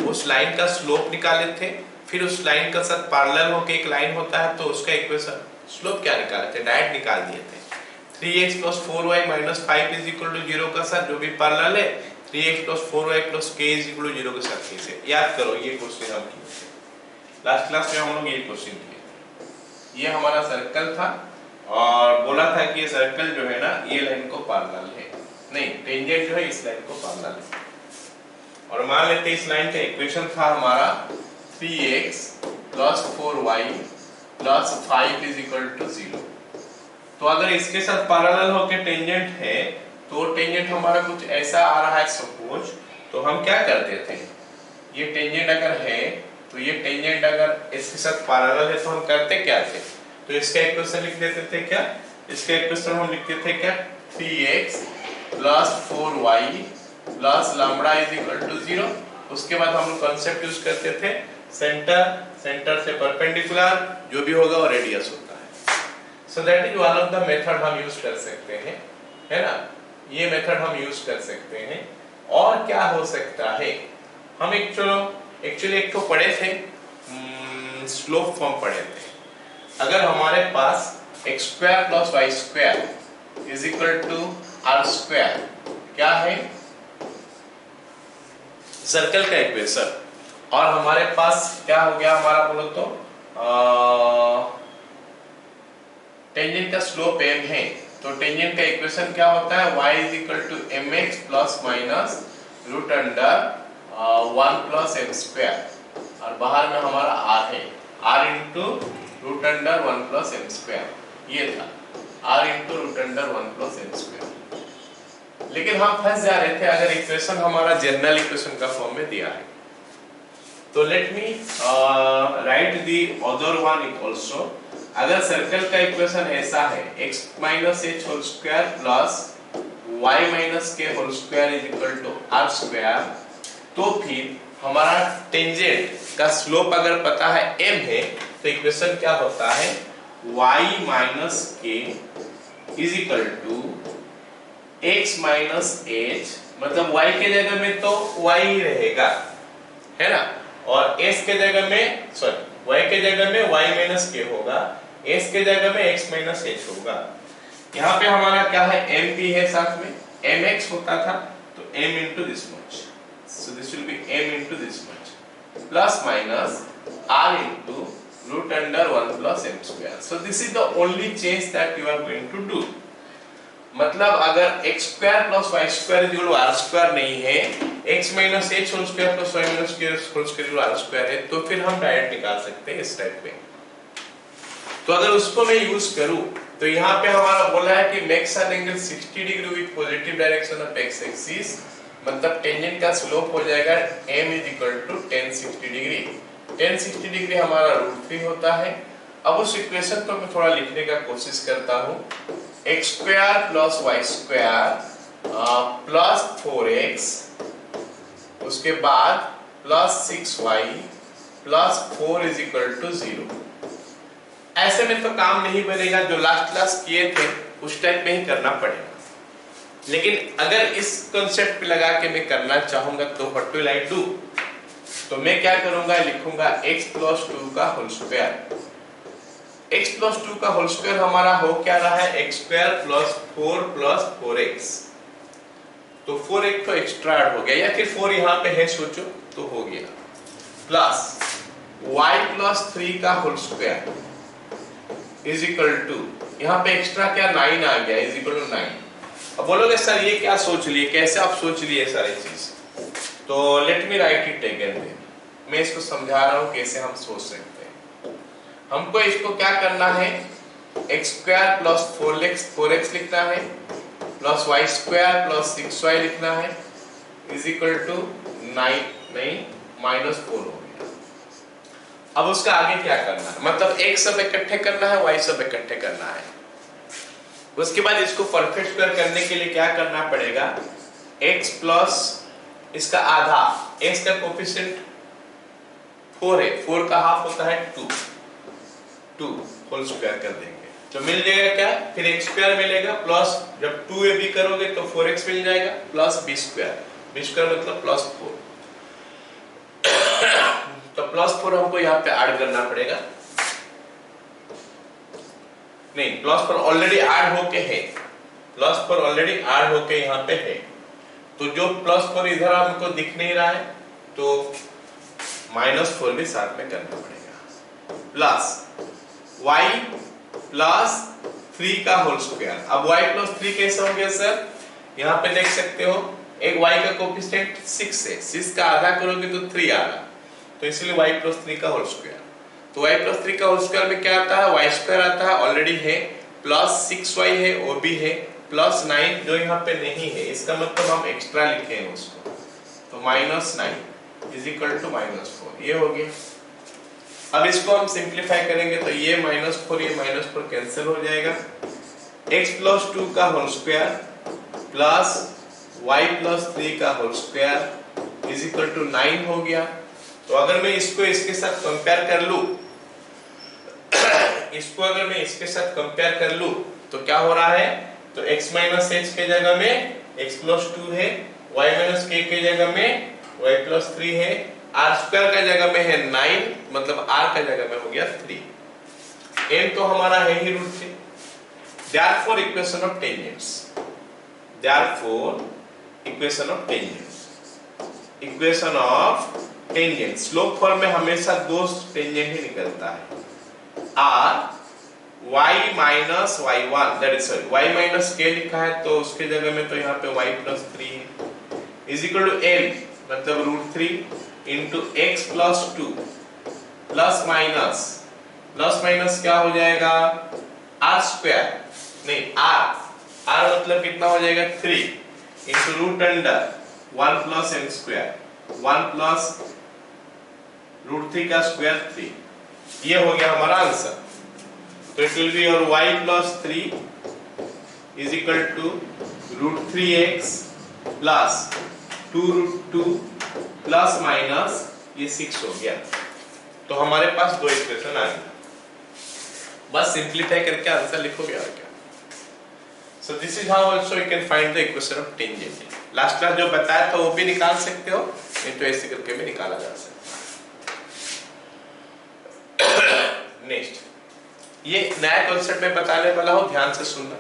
उस लाइन का स्लोप निकाले थे, फिर उस लाइन का साथ पैरेलल होके एक लाइन होता है तो उसका इक्वेशन स्लोप क्या निकाले थे, डायरेक्ट निकाल दिए थे। 3x + 4y - 5 = 0 का साथ जो भी पैरेलल है 3x + 4y + k = 0 के साथ कैसे, याद करो ये क्वेश्चन हम किए थे लास्ट क्लास में, हम लोग ये क्वेश्चन किए। ये हमारा सर्कल था और बोला था कि ये सर्कल जो है ना ये लाइन को पैरेलल है, नहीं टेंजेंट जो है इस लाइन को पैरेलल है। और मान लेते इस लाइन का इक्वेशन था हमारा 3x + 4y + 5 = 0। तो अगर इसके साथ पैरेलल होके टेंजेंट है तो टेंजेंट हमारा कुछ ऐसा आ रहा है सपोज, तो हम क्या करते थे, ये टेंजेंट अगर है तो ये टेंजेंट अगर इसके साथ पैरेलल है तो हम करते क्या थे, तो इसका इक्वेशन लिख देते थे क्या, इसका इक्वेशन हम लिखते थे क्या 3x + 4y + λ = 0। उसके बाद हम लोग कांसेप्ट यूज करते थे सेंटर से परपेंडिकुलर जो भी होगा वो रेडियस होता है। सो that is one of the method हम यूज कर सकते हैं, है ना, ये मेथड हम यूज कर सकते हैं। और क्या हो सकता है, हम एक्चुअली एक तो पढ़े थे स्लोप फॉर्म पढ़े थे। अगर हमारे पास x² + y² = r² क्या है, सर्कल का इक्वेशन, और हमारे पास क्या हो गया हमारा बोलो तो टेंजेंट का स्लोप m है, तो टेंजेंट का इक्वेशन क्या होता है y = mx ± √1 + m², और बाहर में हमारा r है, r × √1 + m², ये था r × √1 + m²। लेकिन हम फंस जा रहे थे अगर इक्वेशन हमारा जनरल इक्वेशन का फॉर्म में दिया है, तो let me right the other one also. अगर सर्कल का इक्वेशन ऐसा है x - h² + y - k² = r², तो फिर हमारा टेंजेंट का स्लोप अगर पता है m है तो इक्वेशन क्या होता है y - k = x - h, मतलब y के जगह में तो y ही रहेगा, है ना, और s के जगह में y के जगह में y - k होगा, s के जगह में x - h होगा। यहाँ पे हमारा क्या है m भी है, साथ में mx होता था तो m into this much, so this will be m into this much plus minus r into √1 + m²। so this is the only change that you are going to do। मतलब अगर x² + y² = r² नहीं है, x - h² + y - k² = r² है, तो फिर हम direct निकाल सकते हैं इस टाइप पे। तो अगर उसको मैं यूज करूं तो यहाँ पे हमारा बोला है कि makes an angle 60 degree with positive direction of x axis, मतलब टेंजेंट का स्लोप हो जाएगा m = tan 60 degree. tan 60 degree हमारा √3 होता है। अब उस इक्वेशन को मैं थोड़ा लिखने का कोशिश करता हूँ, x² + y² + 4x, उसके बाद +6y + 4 = 0। ऐसे में तो काम नहीं बनेगा, जो लास्ट क्लास किए थे उस टाइप में ही करना पड़ेगा। लेकिन अगर इस कॉन्सेप्ट पे लगा के मैं करना चाहूंगा तो व्हाट विल आई डू, तो मैं क्या करूंगा, लिखूंगा x + 2 का होल स्क्वायर। x + 2 का होल स्क्वायर हमारा हो क्या रहा है x² + 4 + 4x, तो 4 एक तो एक्स्ट्रा ऐड हो गया, या फिर 4 यहाँ पे है सोचो तो हो गया, प्लस y + 3 का होल स्क्वायर = यहाँ पे एक्स्ट्रा क्या 9 आ गया = 9। अब बोलोगे सर ये क्या सोच लिए, कैसे आप सोच लिए सारी चीज, तो let me right it again. मैं इसको समझा रहा हूँ कैसे हम सोच सकते हैं। हमको इसको क्या करना है, x² + 4x लिखना है, प्लस y² + 6y लिखना है, = 9 -4 हो गया। अब उसका आगे क्या करना है, मतलब x सब इकट्ठे करना है, y सब इकट्ठे करना है। उसके बाद इसको परफेक्ट स्क्वायर करने के लिए क्या करना पड़ेगा, x प्लस इसका आधा, x का कोफिशिएंट 4 है, 4 का हाफ होता है 2 होल स्क्वायर कर देंगे, तो मिल जाएगा क्या, फिर एक्स स्क्वायर मिलेगा प्लस, जब 2ab करोगे तो 4x मिल जाएगा प्लस b स्क्वायर, मतलब प्लस 4। तो प्लस 4 हमको यहाँ पे ऐड करना पड़ेगा, नहीं प्लस 4 ऑलरेडी ऐड होके है, प्लस 4 ऑलरेडी ऐड होके यहाँ पे है, तो जो प्लस 4 इधर हमको दिख नहीं रहा है तो -4 भी साथ में करना पड़ेगा, प्लस y प्लस 3 का होल स्क्वायर। अब y प्लस 3 कैसे हो गया सर, यहाँ पे देख सकते हो एक y का कोफिशिएंट 6 है, 6 का आधा करोगे तो 3 आएगा, तो इसलिए y प्लस 3 का होल स्क्वायर। तो y प्लस 3 का होल स्क्वायर में क्या आता है, y स्क्वायर आता है, ऑलरेडी है, प्लस 6y है वो भी है, प्लस 9 जो यहाँ पे नहीं है, इसका मतलब हम एक्स्ट्रा लिखे हैं उसको, तो -9 इज इक्वल टू -4, ये हो गया। अब इसको हम सिंप्लीफाई करेंगे तो ये -4 ये -4 कैंसिल हो जाएगा, x प्लस 2 का whole square plus y plus 3 का whole square is equal to 9 हो गया। तो अगर मैं इसको इसके साथ कंपेयर कर लूं इसको अगर मैं इसके साथ कंपेयर कर लूं तो क्या हो रहा है, तो x माइनस h के जगह में x प्लस 2 है, y माइनस k के जगह में y प्लस 3 है, r स्क्वायर का जगह में है 9, मतलब r का जगह में हो गया 3, n तो हमारा है ही √3। Therefore equation of tangents, equation of tangents slope form में हमेशा दो टेंजेंट ही निकलता है, r y minus y1 that is sorry y minus k लिखा है तो उसके जगह में तो यहाँ पे y प्लस 3 है, इज इक्वल टू n मतलब √3 into x plus 2 plus minus क्या हो जाएगा, r स्क्वायर नहीं r मतलब कितना हो जाएगा 3 into root under 1 plus n square, 1 plus √3 का स्क्वायर 3, ये हो गया हमारा आंसर। तो it will be your y plus 3 is equal to √3x plus 2√2 plus minus ये 6 हो गया। तो हमारे पास दो इक्वेशन आ गई, बस सिंप्लीफाई करके आंसर लिखोगे और क्या। सो this is how also you can find the equation of tangent. Last class जो बताया था वो भी निकाल सकते हो, नहीं तो ऐसे करके भी निकाला जा सकता है। नेक्स्ट ये नया कॉन्सेप्ट में बताने वाला हूं, ध्यान से सुनना।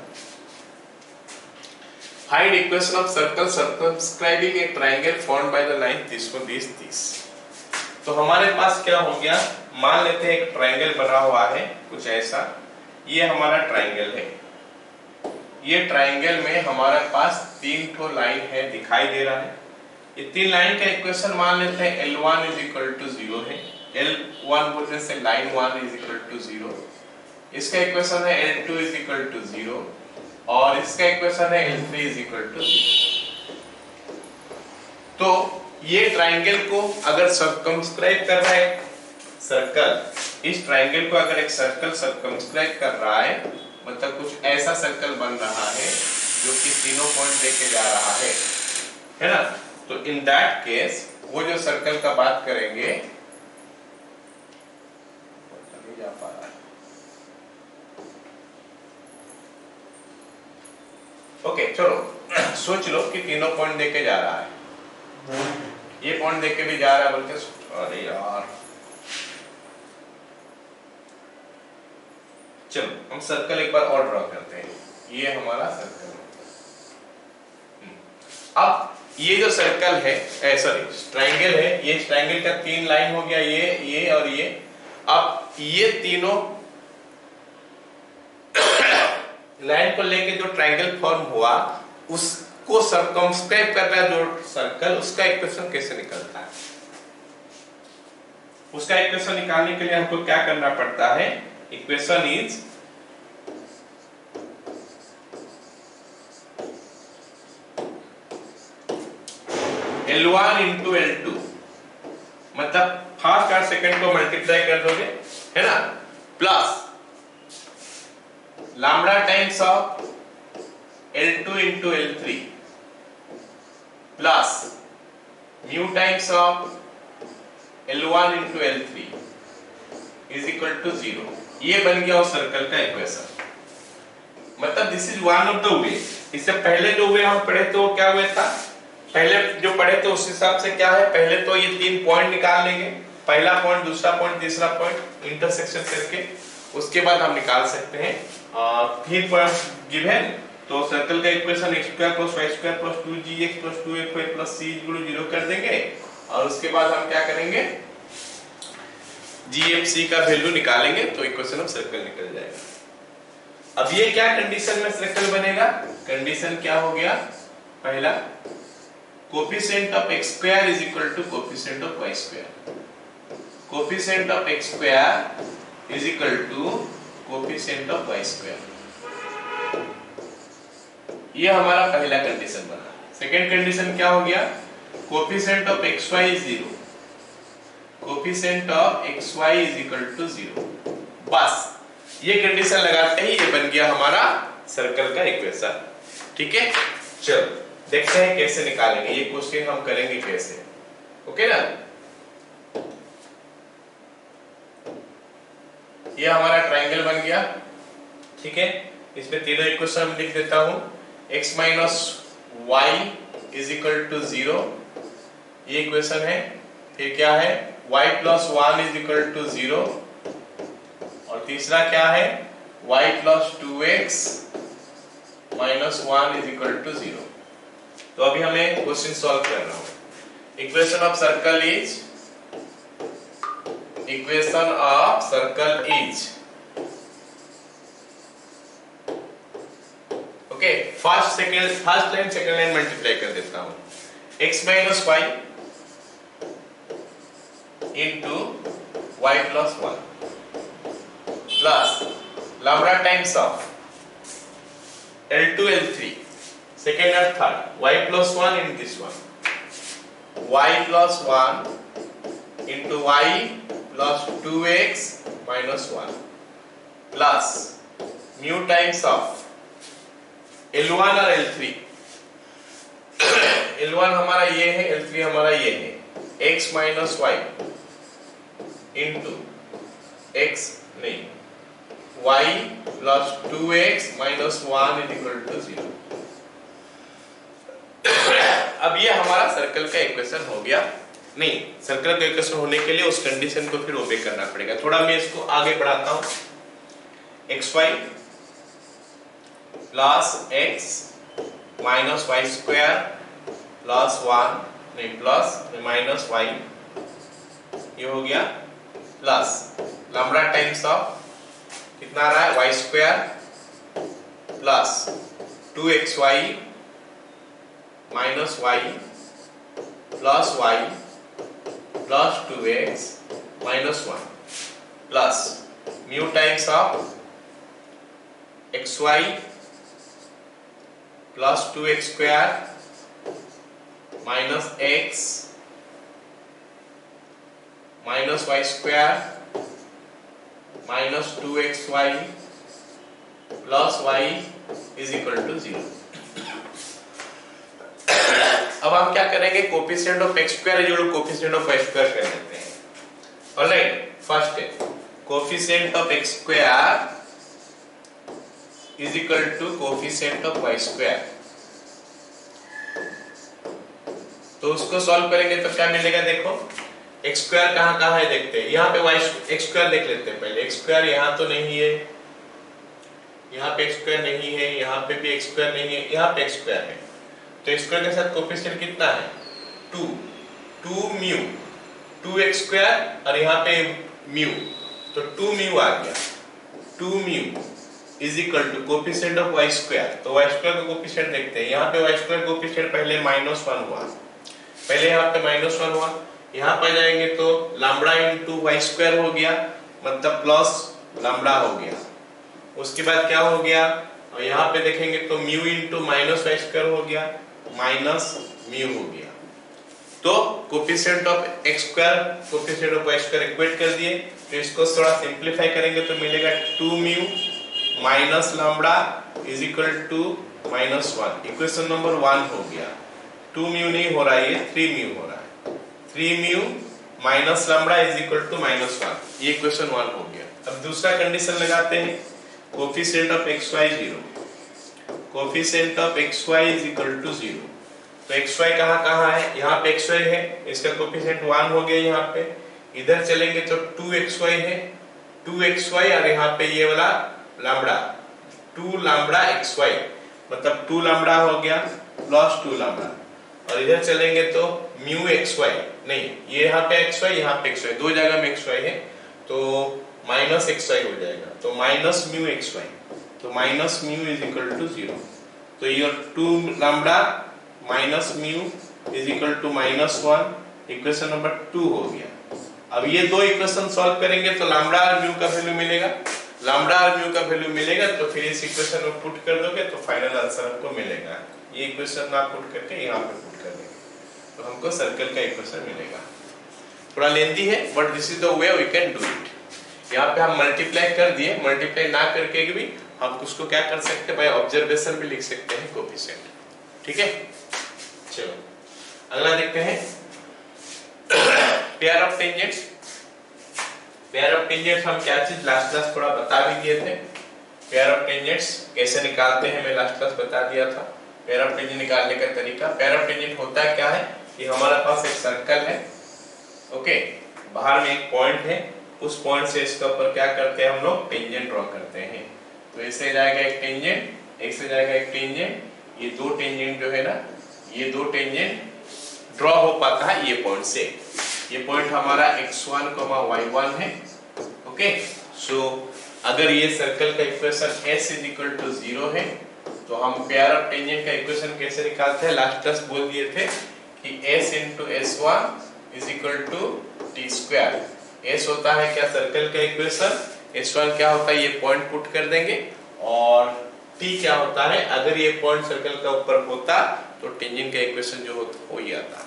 Find equation of circle circumscribing A triangle formed by the line 30 को 30 30। तो हमारे पास क्या हो गया, मान लेते हैं एक ट्रायंगल बना हुआ है कुछ ऐसा, ये हमारा ट्रायंगल है, ये ट्रायंगल में हमारे पास 3 ठो लाइन है दिखाई दे रहा है। ये 3 लाइन का इक्वेशन मान लेते हैं L1 इज इक्वल टू 0 है, L1 बोलने से लाइन 1 इज इक्वल टू 0, इसका इक्वेशन है L2 इज इक्वल टू 0 और इसका इक्वेशन है L3 इज इक्वल टू 0। तो ये ट्रायंगल को अगर सर्कमस्क्राइब कर रहा है सर्कल, इस ट्रायंगल को अगर एक सर्कल सर्कमस्क्राइब कर रहा है मतलब कुछ ऐसा सर्कल बन रहा है जो कि तीनों पॉइंट लेके जा रहा है ना। तो इन दैट केस वो जो सर्कल का बात करेंगे नहीं जा पा रहा है, ओके चलो सोच लो कि तीनों पॉइंट देके जा रहा है, ये पॉइंट देके भी जा रहा है बोलते, अरे यार चलो हम सर्कल एक बार और ड्रॉ करते हैं, ये हमारा सर्कल है। अब ये जो सर्कल है सॉरी ट्रायंगल है, ये ट्रायंगल का 3 लाइन हो गया, ये और ये। अब ये तीनों लाइन को लेके जो ट्रायंगल फॉर्म हुआ उसको सर्कमस्क्राइब कर रहा है जो सर्कल, उसका इक्वेशन कैसे निकलता है। उसका इक्वेशन निकालने के लिए हमको क्या करना पड़ता है, equation is L1 into L2, मतलब फर्स्ट और सेकंड को मल्टीप्लाई कर दोगे है ना, plus lambda times of L2 into L3 plus mu times of L1 into L3 is equal to 0। ये बन गया उस सर्कल का इक्वेशन। मतलब this is one of the way. इससे पहले जो वे हम पढ़े तो क्या हुआ था, पहले जो पढ़े थे उस हिसाब से क्या है, पहले तो ये 3 पॉइंट निकाल लेंगे, पहला पॉइंट, दूसरा पॉइंट, तीसरा पॉइंट इंटरसेक्शन करके, उसके बाद हम निकाल सकते हैं 3 पॉइंट गिवन। तो सर्कल का equation x square plus y square plus 2gx plus 2fy plus c equal 0 कर देंगे और उसके बाद हम क्या करेंगे, g f c का वैल्यू निकालेंगे तो इक्वेशन ऑफ सर्कल निकल जाएगा। अब ये क्या कंडीशन में सर्कल बनेगा, कंडीशन क्या हो गया, पहला coefficient of x square is equal to coefficient of y square, coefficient of x square is equal to coefficient of y square, ये हमारा पहला कंडीशन बना। सेकंड कंडीशन क्या हो गया, coefficient of xy is 0, coefficient of xy is equal to 0। बस ये condition लगाते ही ये बन गया हमारा सर्कल का इक्वेशन। ठीक है, चलो देखते हैं कैसे निकालेंगे, ये क्वेश्चन हम करेंगे कैसे। ओके ना, ये हमारा ट्रायंगल बन गया। ठीक है, इसमें तीनों इक्वेशन हम लिख देता हूं, x minus y is equal to 0, ये इक्वेशन है। फिर क्या है, y plus 1 is equal to 0, और तीसरा क्या है, y plus 2x minus 1 is equal to 0। तो अभी हमें क्वेश्चन सॉल्व कर रहा हूं। Equation of circle is, equation of circle is, okay, first line second line multiply कर देता हूं, x minus y into y plus 1 plus lambda times of L2 L3 second और third, y plus 1 in this one, y plus 1 into y plus 2x minus 1 plus mu times of L1 और L3 L1 हमारा ये है, L3 हमारा ये है, x minus y into x नहीं, y plus 2x minus 1 is equal to 0। अब ये हमारा सर्कल का इक्वेशन हो गया। नहीं, सर्कल का इक्वेशन होने के लिए उस कंडीशन को फिर ओबे करना पड़ेगा। थोड़ा मैं इसको आगे बढ़ाता हूं, xy plus x minus y square plus 1 नहीं प्लस माइनस y, ये हो गया, प्लस लैम्ब्डा टाइम्स ऑफ कितना आ रहा है, y square plus 2xy minus y plus y plus 2x minus 1 plus mu times of xy plus 2x square minus x minus y square minus 2xy plus y is equal to 0। अब हम क्या करेंगे, coefficient of x square is equal to coefficient of y square कर लेते हैं। Alright, first है coefficient of x square is equal to coefficient of y square, तो उसको सॉल्व करेंगे तो क्या मिलेगा, देखो x स्क्वायर कहां है देखते हैं, यहाँ पे y x स्क्वायर देख लेते हैं पहले। x स्क्वायर यहाँ तो नहीं है, यहाँ पे x स्क्वायर नहीं है, यहाँ पे भी x स्क्वायर नहीं है, यहाँ पे x स्क्वायर है, तो x स्क्वायर के साथ कोफिशिएंट कितना है, 2 म्यू 2x स्क्वायर और यहाँ पे म्यू, तो 2 म्यू आ गया, 2 mu is equal to coefficient of y square. तो y स्क्वायर का कोफिशिएंट देखते हैं, यहाँ पे y स्क्वायर कोफिशिएंट पहले -1 हुआ, पहले यहाँ पे -1 हुआ, यहाँ पर जाएंगे तो लैम्ब्डा इनटू y स्क्वायर हो गया, मतलब प्लस लैम्ब्डा हो गया, उसके बाद क्या हो गया, और यहाँ पे देखेंगे तो mu into minus y square हो गया, माइनस म्यू हो गया। तो coefficient of x square coefficient of y square equate कर दिए, तो इसको थोड़ा सिंपलीफाई करेंगे तो मिलेगा 2 mu minus lambda is equal to -1। Equation number 1 हो गया, 2 म्यू नहीं हो रहा है, ये 3 म्यू हो रहा है, 3 mu minus lambda is equal to -1, ये इक्वेशन 1 हो गया। अब दूसरा कंडीशन लगाते हैं, coefficient of xy 0, coefficient of xy is equal to 0। तो xy कहाँ कहाँ है, यहाँ पे xy है, इसका कोफिशिएंट 1 हो गया यहाँ पे। इधर चलेंगे तो 2xy है, 2xy और यहाँ पे ये वाला लैम्बडा 2 लैम्बडा xy, मतलब 2 लैम्बडा हो गया प्लस 2 लैम्बडा। और इधर चलेंगे तो म्यू xy, नहीं ये यहाँ पे xy यहाँ पे xy, दो जगह में xy है तो माइनस xy हो जाएगा, तो माइनस म्यू xy, तो minus mu is equal to 0। तो ये 2 lambda minus mu is equal to -1, equation number 2 हो गया। अब ये दो इक्वेशन सॉल्व करेंगे तो लैम्बडा और म्यू का वैल्यू मिलेगा, लैम्बडा और म्यू का वैल्यू मिलेगा तो फिर इस इक्वेशन में पुट कर दोगे तो फाइनल आंसर हमको मिलेगा। ये इक्वेशन ना पुट करके यहाँ पे पुट कर देंगे तो हमको सर्कल का इक्वेशन मिलेगा। थोड़ा लेंथी है but this is the way we can do it. यहाँ पे हम मल्टीप्लाई कर दिए, मल्टीप्लाई ना करके भी हम उसको क्या कर सकते हैं, बाय ऑब्जर्वेशन भी लिख सकते हैं कोफिशिएंट। ठीक है, चलो अगला देखते हैं pair of tangents. Pair of tangents हम क्या चीज लास्ट क्लास थोड़ा बता भी दिए थे। पेयर ऑफ टेंजेंट्स कैसे निकालते हैं मैं लास्ट क्लास बता दिया था। पेयर ऑफ टेंजेंट निकालने का तरीका, पेयर ऑफ टेंजेंट होता क्या है कि हमारे पास एक सर्कल है, ओके, बाहर में एक पॉइंट है, उस पॉइंट से इसके ऊपर क्या करते हैं हम लोग टेंजेंट ड्रॉ करते हैं। तो इससे जाएगा एक टेंजेंट, इससे जाएगा एक टेंजेंट, ये दो टेंजेंट जो है ना, ये दो टेंजेंट ड्रॉ हो पाता है ये पॉइंट से। ये पॉइंट हमारा x1, y1 है, ओके। सो अगर ये सर्कल का equation s is equal to 0 है तो हम पेयर ऑफ टेंजेंट का इक्वेशन कैसे निकालते हैं, लास्ट क्लास बोल दिए थे कि s into s1 is equal to t square. s होता है क्या सर्कल का इक्वेशन, s1 क्या होता है ये पॉइंट पुट कर देंगे, और t क्या होता है अगर ये पॉइंट सर्कल का ऊपर होता तो टेंजेंट का इक्वेशन जो होता हो ही आता।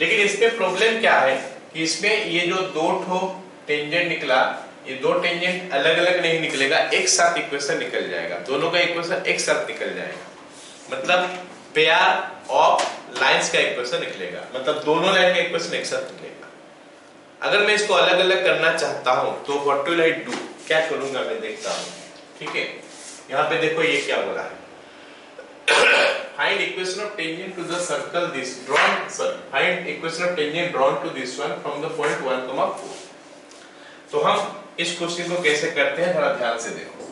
लेकिन इसमें प्रॉब्लम क्या है कि इसमें ये जो दो ठो टेंजेंट निकला, ये दो टेंजेंट अलग अलग नहीं निकलेगा, एक साथ इक्वेशन निकल जाएगा, दोनों का इक्वेशन एक साथ निकल जाएगा। मतलब पेयर ऑफ लाइंस का इक्वेशन निकलेगा, मतलब दोनों लाइन का इक्वेशन एक साथ निकलेगा। अगर मैं इसको अलग अलग करना चाहता हूं तो व्हाट विल आई डू, क्या करूंगा मैं देखता हूं। ठीक है, यहाँ पे देखो ये क्या बोला है, find equation of tangent to the circle this drawn, sorry, find equation of tangent drawn to this one from the point 1, 4। तो हम इस क्वेश्चन को कैसे करते हैं थोड़ा ध्यान से देखो।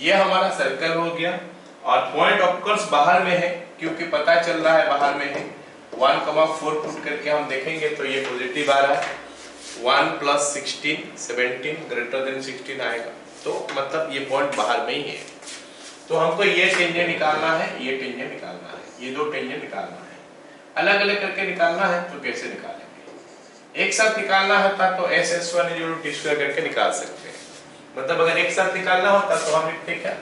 ये हमारा सर्कल हो गया और पॉइंट ऑफ कोर्स बाहर में है, क्योंकि पता चल रहा है बाहर में है। 1, 4 पुट करके हम देखेंगे तो ये पॉजिटिव आ रहा है, 1 + 16 17 ग्रेटर देन 16 आएगा, तो मतलब ये पॉइंट बाहर में ही है। तो हमको ये टेंजेंट निकालना है, ये टेंजेंट निकालना है, ये दो टेंजेंट निकालना है। अलग अलग करके निकालना है तो कैसे निकालेंगे, एक साथ निकालना होता तो s1 = t² करके निकाल सकते हैं। मतलब अगर एक साथ निकालना होता तो हम लिखते क्या,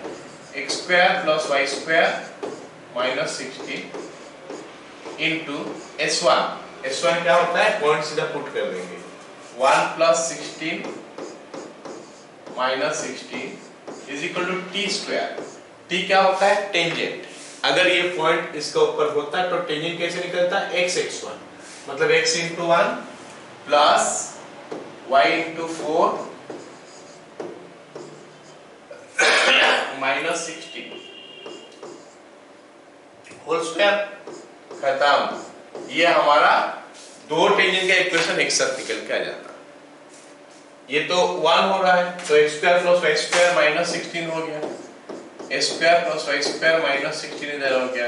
x² + y² - 16 इनटू s1 क्या होता है, पॉइंट सीधा पुट कर देंगे, 1 + 16 - 16 is equal to t²। t क्या होता है, टेंजेंट। अगर ये पॉइंट इसके ऊपर होता है तो टेंजेंट कैसे निकलता है, x1, मतलब x × 1 plus y × 4 - 16 whole square, खत्म। ये हमारा दो टेंजेंट का इक्वेशन एक साथ निकल के आ जाता। ये तो 1 हो रहा है तो x² + y² - 16 हो गया, s² + y² - 16 इधर हो गया,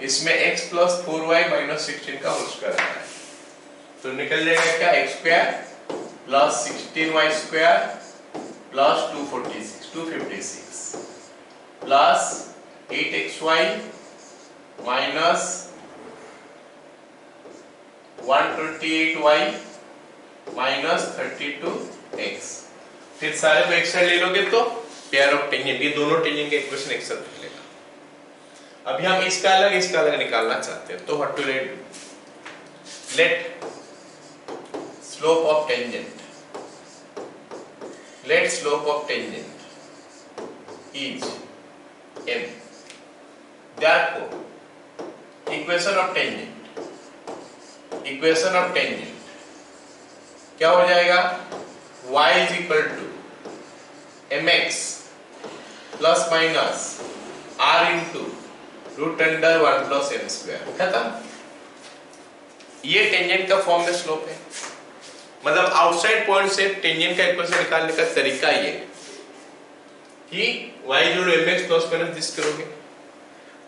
इसमें x + 4y - 16 का होल स्क्वायर आता है, तो निकल जाएगा क्या, x² + 16y² + 256 plus 8xy minus 128y minus 32x। फिर सारे को एक साइड ले लोगे तो पेयर ऑफ टेंजेंट, ये दोनों टेंजेंट का इक्वेशन एक साथ निकलेगा। अभी हम इसका अलग निकालना चाहते हैं तो what will I do, let slope of tangent, let slope of tangent is m। therefore equation of tangent क्या हो जाएगा, y = mx ± r into root under 1 plus m square, खत्म। ये टेंजेंट का फॉर्म में स्लोप है। मतलब आउटसाइड पॉइंट से टेंजेंट का इक्वेशन निकालने का तरीका ये कि y जोड़ mx प्लस माइनस दिस करोगे।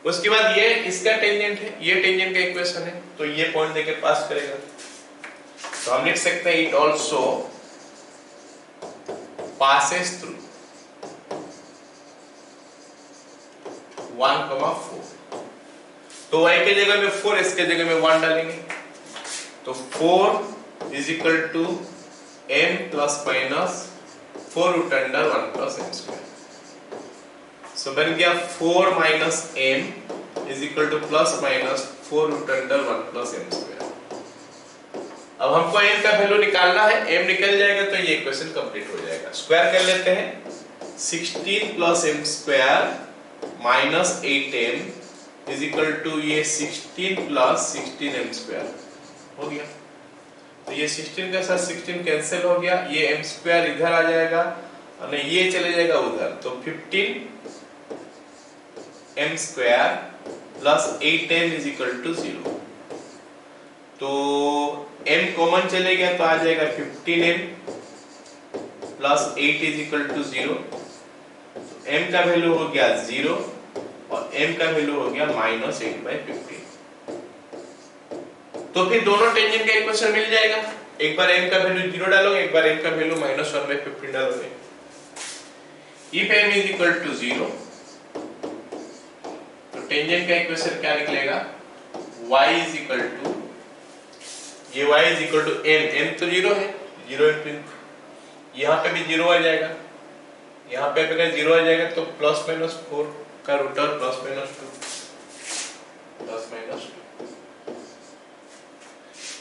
उसके बाद ये इसका टेंजेंट है, ये टेंजेंट का इक्वेशन है, तो ये पॉइंट देके पास करेगा। तो हम लिख सकते हैं इट ऑल्सो passes through 1,4। तो y के जगह में 4, इसके जगह में 1 डालेंगे, तो 4 is equal to m plus minus 4 root under 1 plus m square. So बन गया 4 minus m is equal to plus minus 4 root under 1 plus m square. अब हमको m का वैल्यू निकालना है, m निकल जाएगा तो ये इक्वेशन कंप्लीट हो जाएगा। स्क्वायर कर लेते हैं, 16 plus m square minus 8m is equal to ये 16 प्लस 16m स्क्वायर हो गया। तो ये 16 का साथ 16 कैंसिल हो गया, ये m स्क्वायर इधर आ जाएगा और ये चले जाएगा उधर, तो 15m square plus 8m is equal to 0। तो m कॉमन चले गया तो आ जाएगा 15m plus 8 is equal to 0। m का वैल्यू हो गया 0 और m का वैल्यू हो गया माइनस 8/15। तो फिर दोनों टेंजेंट का इक्वेशन मिल जाएगा। एक बार m का वैल्यू 0 डालोगे, एक बार m का वैल्यू माइनस 1/15 डालोगे। If m is equal to 0 तो टेंजेंट का इक्वेशन क्या निकलेगा, y इज इक्वल टू, ये y is equal to m तो 0 है, 0 इंटू यहाँ पे भी 0 आ जाएगा, यहाँ पे अगर 0 आ जाएगा तो प्लस माइनस 4 का रूट और plus minus 2 plus minus 2।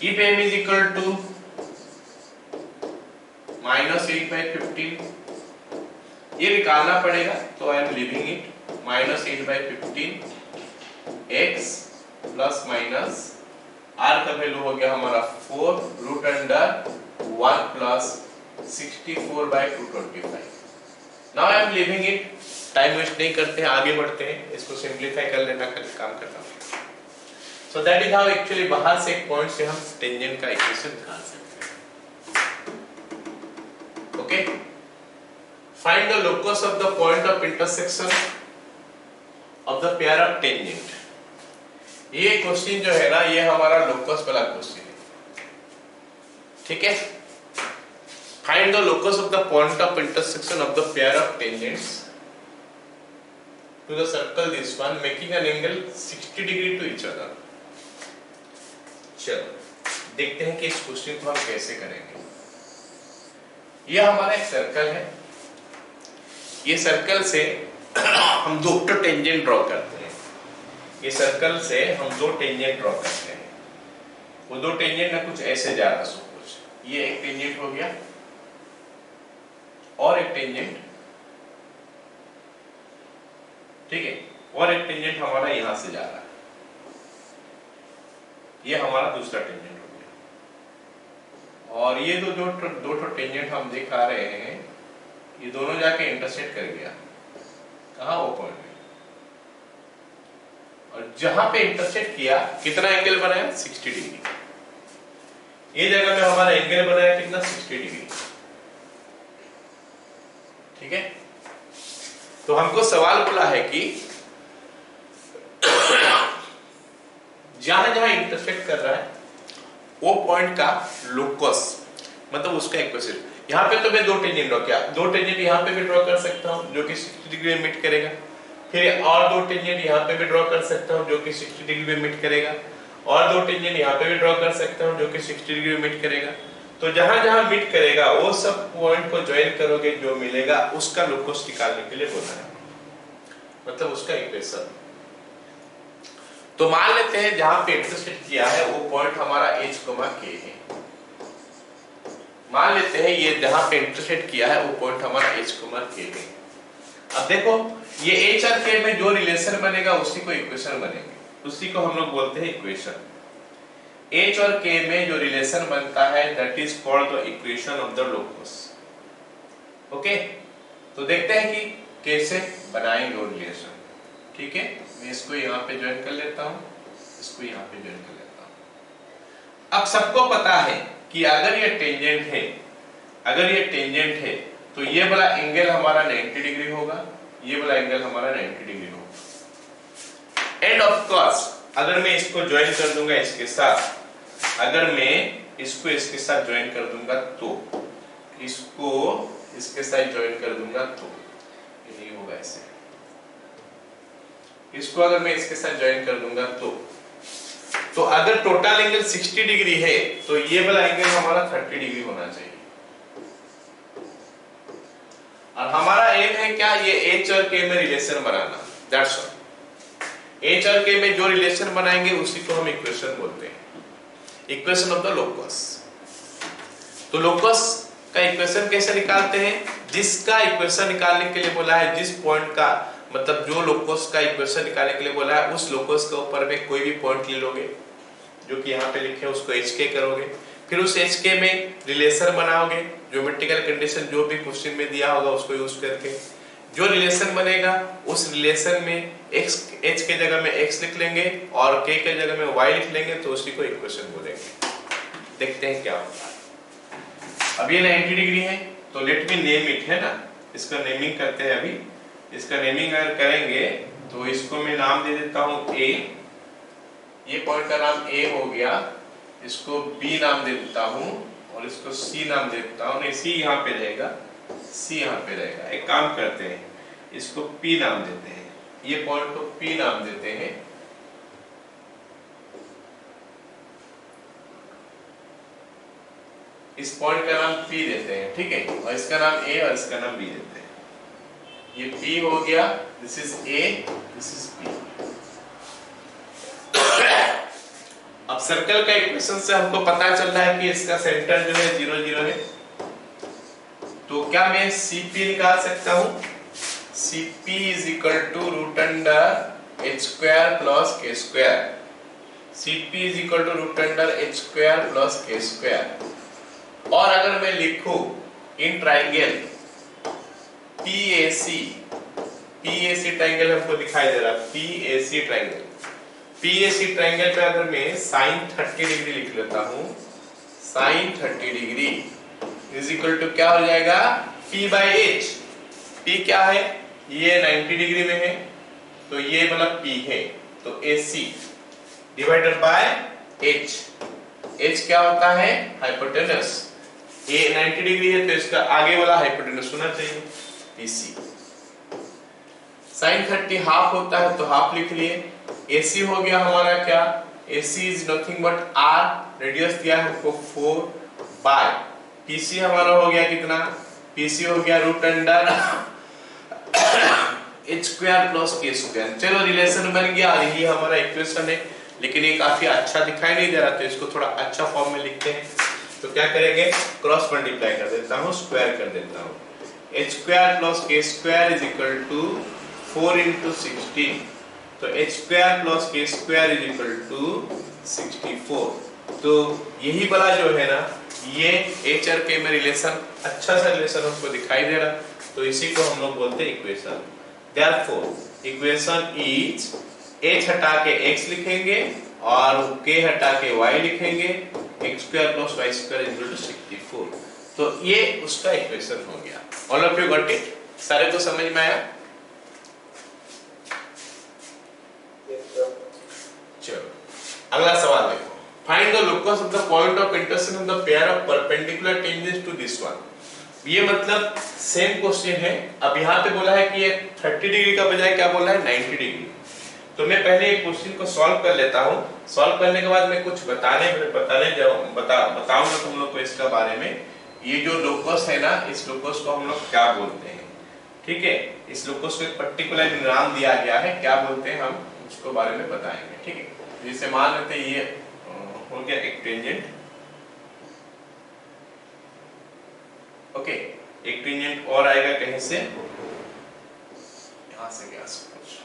If m is equal to minus 8/15, ये निकालना पड़ेगा, तो I am living it, minus 8/15 x plus minus r का वैल्यू हो गया हमारा 4 root under 1 plus 64/225। Now I am living it, time waste नहीं करते हैं, आगे बढ़ते हैं, इसको सिंपलीफाई कर लेना का काम करना। सो दैट इज हाउ एक्चुअली बाहर से एक पॉइंट से हम टेंजेंट का इक्वेशन निकाल सकते हैं। Okay, find the locus of the point of intersection of the pair of tangent. ये क्वेश्चन जो है ना, ये हमारा लोकस वाला क्वेश्चन है, ठीक है। Find the locus of the point of intersection of the pair of tangents to the circle this one making an angle 60 degree to each other. चलो देखते हैं कि इस क्वेश्चन को हम कैसे करेंगे। ये हमारा एक सर्कल है, ये सर्कल से हम दो टेंजेंट ड्रॉ करते हैं। ये सर्कल से हम दो टेंजेंट ड्रॉ करते हैं, वो दो टेंजेंट ना कुछ ऐसे जा रहा, सपोज ये एक टेंजेंट हो गया और एक टेंजेंट, ठीक है, और एक टेंजेंट हमारा यहां से जा रहा है, ये हमारा दूसरा टेंजेंट हो गया। और ये दो टेंजेंट हम दिखा रहे हैं, ये दोनों जाके इंटरसेक्ट कर गया, कहां, वो पॉइंट में। और जहां पे इंटरसेक्ट किया कितना एंगल बनाया, 60 डिग्री। ये जगह में हमारा एंगल बनाया कितना, 60 डिग्री, ठीक है। तो हमको सवाल बोला है कि जहां जहां इंटरसेक्ट कर रहा है वो पॉइंट का लोकस, मतलब उसका इक्वेशन। यहाँ पे तो मैं दो टेंजेंट ड्रॉ किया, दो टेंजेंट यहाँ पे भी ड्रॉ कर सकता हूँ जो कि 60 डिग्री में मीट करेगा, फिर और दो टेंजेंट यहाँ पे भी ड्रॉ कर सकता हूँ जो कि 60 डिग्री में मीट करेगा, और दो टेंजेंट यहाँ पे भी ड्रॉ कर सकता हूँ जो कि 60 डिग्री में मीट करेगा। तो जहां जहां मीट करेगा वो सब पॉइंट को ज्वाइन करोगे, जो मिलेगा उसका लोकस निकालने के लिए बोला है, मतलब उसका इक्वेशन। तो मान लेते हैं जहां पे इंटरसेक्ट किया है वो पॉइंट हमारा h, k है। मान लेते हैं ये जहां पे इंटरसेक्ट किया है वो पॉइंट हमारा h, k है। अब देखो ये h और k में जो रिलेशन बनेगा उसी को इक्वेशन बनेंगे, उसी को हम लोग बोलते हैं इक्वेशन। h और k में जो रिलेशन बनता है that is called the equation of the locus. Okay, तो देखते हैं कि कैसे बनाएंगे वो रिलेशन, ठीक है, मैं इसको यहाँ पे ज्वाइन कर लेता हूँ, इसको यहाँ पे ज्वाइन कर लेता हूँ। अब सबको पता है कि अगर ये टेंजेंट है, अगर ये टेंजेंट है तो ये वाला एंगल हमारा 90 डिग्री होगा, ये वाला एंगल हमारा 90 डिग्री होगा। एंड ऑफ कोर्स अगर मैं इसको ज्वाइन कर दूंगा इसके साथ, अगर मैं इसको इसके साथ ज्वाइन कर दूंगा तो, इसको इसके साथ ज्वाइन कर दूंगा तो ये नहीं होगा ऐसे, इसको अगर मैं इसके साथ ज्वाइन कर दूंगा तो अगर टोटल एंगल 60 डिग्री है तो ये वाला एंगल हमारा 30 डिग्री होना चाहिए। और हमारा एम है क्या, ये एच और के में relation banana, that's all. H और के में जो रिलेशन बनाएंगे उसी को हम इक्वेशन बोलते हैं, इक्वेशन ऑफ द लोकस। तो लोकस का इक्वेशन कैसे निकालते हैं, जिसका इक्वेशन निकालने के लिए बोला है, जिस पॉइंट का मतलब जो लोकस का इक्वेशन निकालने के लिए बोला है, उस लोकस के ऊपर में कोई भी पॉइंट ले लोगे, जो कि यहाँ पे लिखे हैं, उसको एच के करोगे, फिर उस एच के में रिलेशन बनाओगे, ज्योमेट्रिकल कंडीशन जो भी क्वेश्चन में दिया होगा उसको यूज करके, जो रिलेशन बनेगा उस रिलेशन में x h के जगह में x लिख लेंगे और k के जगह में y लिख लेंगे, तो उसी को इक्वेशन बोलेंगे। देखते हैं क्या होता है। अब ये 90 डिग्री है तो लेट मी नेम इट, है ना, इसका नेमिंग करते हैं। अभी इसका नेमिंग अगर करेंगे तो इसको मैं नाम दे देता हूं a, ये पॉइंट का नाम a हो गया, इसको b नाम दे देता हूं और इसको c नाम दे देता हूं, नहीं c यहाँ पे रहेगा, c यहाँ पे रहेगा। एक काम करते हैं, इसको p नाम देते हैं, ये पॉइंट को p नाम देते हैं, इस पॉइंट का नाम p देते हैं, ठीक है, और इसका नाम a और इसका नाम b देते हैं। ये p हो गया, this is a, this is b। अब सर्कल का इक्वेशन से हमको पता चल रहा है कि इसका सेंटर जो है 0 0 है, तो क्या मैं CP निकाल सकता हूं, CP is equal to root under h square plus k square, CP is equal to root under h square plus k square. और अगर मैं लिखूं in triangle PAC, PAC triangle हमको दिखाई दे रहा है, PAC ट्राइंगल, PAC ट्राइंगल पे अगर मैं sin 30 डिग्री लिख लेता हूं, sin 30 degree is equal to क्या हो जाएगा, P बाई H। P क्या है, ये 90 डिग्री में है तो ये मतलब P है, तो AC divided by H। H क्या होता है, हाइपोटेनस, A 90 डिग्री है तो इसका आगे वाला हाइपोटेनस होना चाहिए PC। sin 30 हाफ होता है तो हाफ लिख लिए। AC हो गया हमारा क्या, AC is nothing but R, radius दिया है हमको 4 बाय PC हमारा हो गया कितना, PC हो गया root under h square plus k square. चलो रिलेशन बन गया, यही हमारा इक्वेशन है, लेकिन ये काफी अच्छा दिखाई नहीं दे रहा, तो इसको थोड़ा अच्छा फॉर्म में लिखते हैं। तो क्या करेंगे, क्रॉस मल्टीप्लाई कर देता हूँ, स्क्वायर कर देता हूँ, h square plus k square is equal to 4 into 16, तो h square plus k square is equal to 64। तो यही वाला जो है ना, ये h और k में रिलेशन, अच्छा सा रिलेशन हमको दिखाई दे रहा, तो इसी को हम लोग बोलते हैं equation. Therefore equation is h हटा के x लिखेंगे और k हटा के y लिखेंगे, x square plus y square is equal to 64। तो ये उसका इक्वेशन हो गया। All of you got it, सारे को समझ में आया? चलो अगला सवाल देखो, find the locus of the point of intersection of the pair of perpendicular tangents to this one. ये मतलब सेम क्वेश्चन है। अब यहाँ पे बोला है कि ये 30 डिग्री का बजाय क्या बोला है, 90 डिग्री। तो मैं पहले एक क्वेश्चन को सॉल्व कर लेता हूँ, सॉल्व करने के बाद मैं कुछ बताऊंगा तुम लोग को इसका बारे में। ये जो लोकस है ना, इस लोकस को हम लोग क्या बोलते हैं, ठीक है, इस लोकस को एक पर्टिकुलर नाम दिया गया है, क्या बोलते हैं हम उसको बारे में बताएंगे, ठीक है। जैसे मान लेते हैं ये हो गया एक टेंजेंट, ओके, एक टेंजेंट और आएगा कहीं से, यहां से गया सपोज,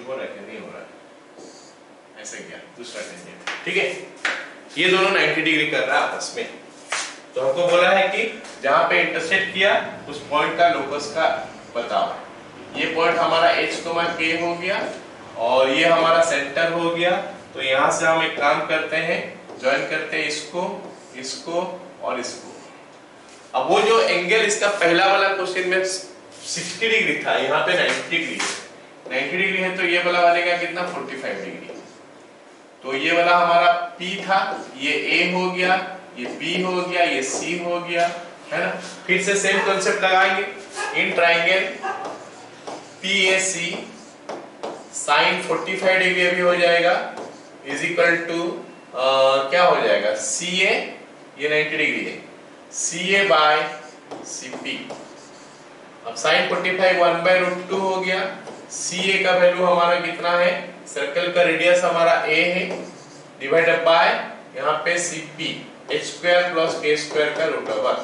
हो रहा है कि नहीं हो रहा है, ऐसे गया दूसरा टेंजेंट, ठीक है। ये दोनों 90 डिग्री कर रहा है आपस में। तो हमको बोला है कि जहां पे इंटरसेक्ट किया उस पॉइंट का लोकस का बताओ। ये पॉइंट हमारा h, k हो गया और ये हमारा सेंटर हो गया। तो यहाँ से हम एक काम करते हैं, ज्वाइन करते हैं इसको, इसको और इसको। अब वो जो एंगल इसका पहला वाला क्वेश्चन में 60 डिग्री था, यहाँ पे 90 डिग्री है। 90 डिग्री है तो ये वाला बनेगा कितना, 45 डिग्री। तो ये वाला हमारा P था, ये A हो गया, ये B हो गया, ये C हो गया, है ना। फिर से सेम कॉन्सेप्ट लगाएंगे। इन ट्राइंगल PAC sin 45 डिग्री भी हो जाएगा इज इक्वल टू क्या हो जाएगा, CA, ये 90 डिग्री है, CA बाय CP। अब sin 45 1/√2 हो गया। CA का वैल्यू हमारा कितना है, सर्कल का रेडियस हमारा A है, डिवाइडेड बाय यहाँ पे CP, h² + k² का √1।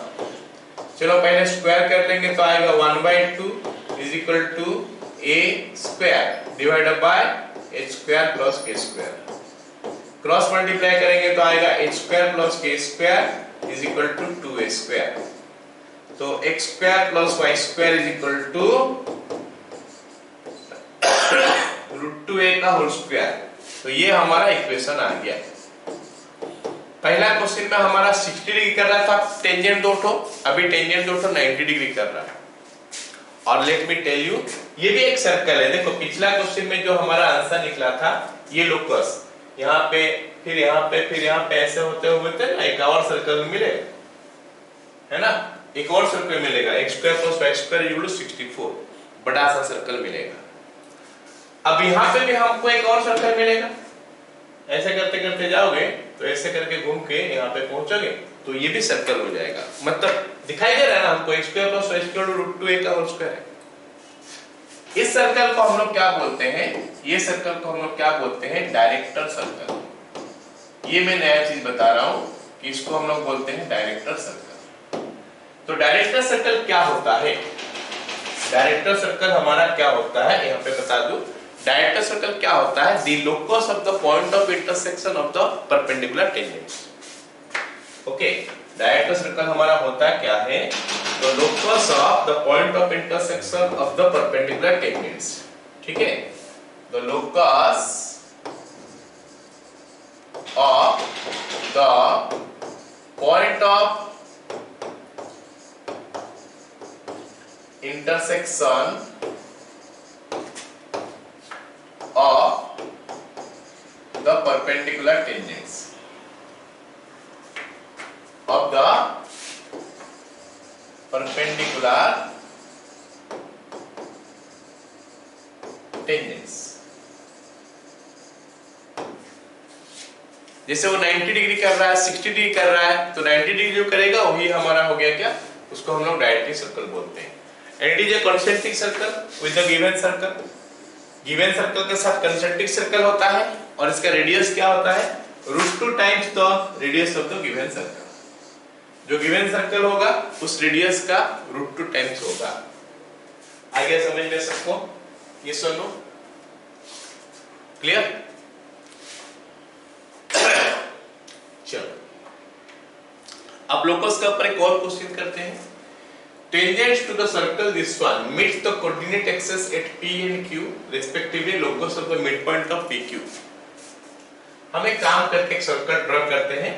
चलो पहले स्क्वायर कर लेंगे तो आएगा 1/2 is equal to A² divided by h² + k²। Cross multiply करेंगे तो आएगा h² + k² is equal to 2a²। तो x² + y² is equal to √2a का होल स्क्वायर। तो ये हमारा इक्वेशन आ गया। पहला क्वेश्चन में हमारा 60 डिग्री कर रहा था टेंजेंट दो ठो, अभी टेंजेंट दो ठो 90 डिग्री कर रहा है। और लेट मी टेल यू, ये भी एक सर्कल है। देखो पिछला क्वेश्चन में जो हमारा आंसर निकला था, ये लोकस यहाँ पे, फिर यहाँ पे, फिर यहाँ पे, ऐसे होते हुए ना एक और सर्कल मिलेगा, है ना, एक और सर्कल मिलेगा, x² + y² = 64, बड़ा सा सर्कल मिलेगा। अब यहाँ पे भी हमको एक और सर्कल मिलेगा। ऐसे करते करते जाओगे तो ऐसे करके घूम के यहाँ पे पहुंचोगे तो ये भी सर्कल हो जाएगा। मतलब दिखाई दे रहा है ना हमको, x² + y² √2a का होल स्क्वायर है। इस सर्कल को हम लोग क्या बोलते हैं, ये सर्कल को हम लोग क्या बोलते हैं, डायरेक्टर सर्कल। ये मैं नया चीज बता रहा हूं कि इसको हम लोग बोलते हैं डायरेक्टर सर्कल। तो डायरेक्टर सर्कल क्या होता है, डायरेक्टर सर्कल हमारा क्या होता है, यहाँ पे बता दूं। डायरेक्टर सर्कल क्या होता है, the locus of the point of intersection of the perpendicular tangents. Okay, director circle हमारा होता क्या है, the locus of the point of intersection of the perpendicular tangents. ठीक है, the locus of the point of intersection of the perpendicular tangents of the perpendicular tangents। जैसे वो 90 degree कर रहा है, 60 डिग्री कर रहा है, तो 90 डिग्री जो करेगा वही हमारा हो गया क्या, उसको हम लोग डायरेक्ट्रिक सर्कल बोलते हैं। And it is a concentric circle with the given circle। Given circle के साथ कंसेंट्रिक सर्कल होता है और इसका रेडियस क्या होता है, √2 times the radius of the given circle. जो गिवन सर्कल होगा उस रेडियस का √2 टाइम्स होगा। आ गया समझ में सबको, ये सुनो, क्लियर। चलो अब लोकस का ऊपर एक और क्वेश्चन करते हैं। Tangents to the circle this one meets the coordinate axes at P and Q respectively, locus of the midpoint of PQ। हम एक काम करके एक सर्कल ड्रॉ करते हैं।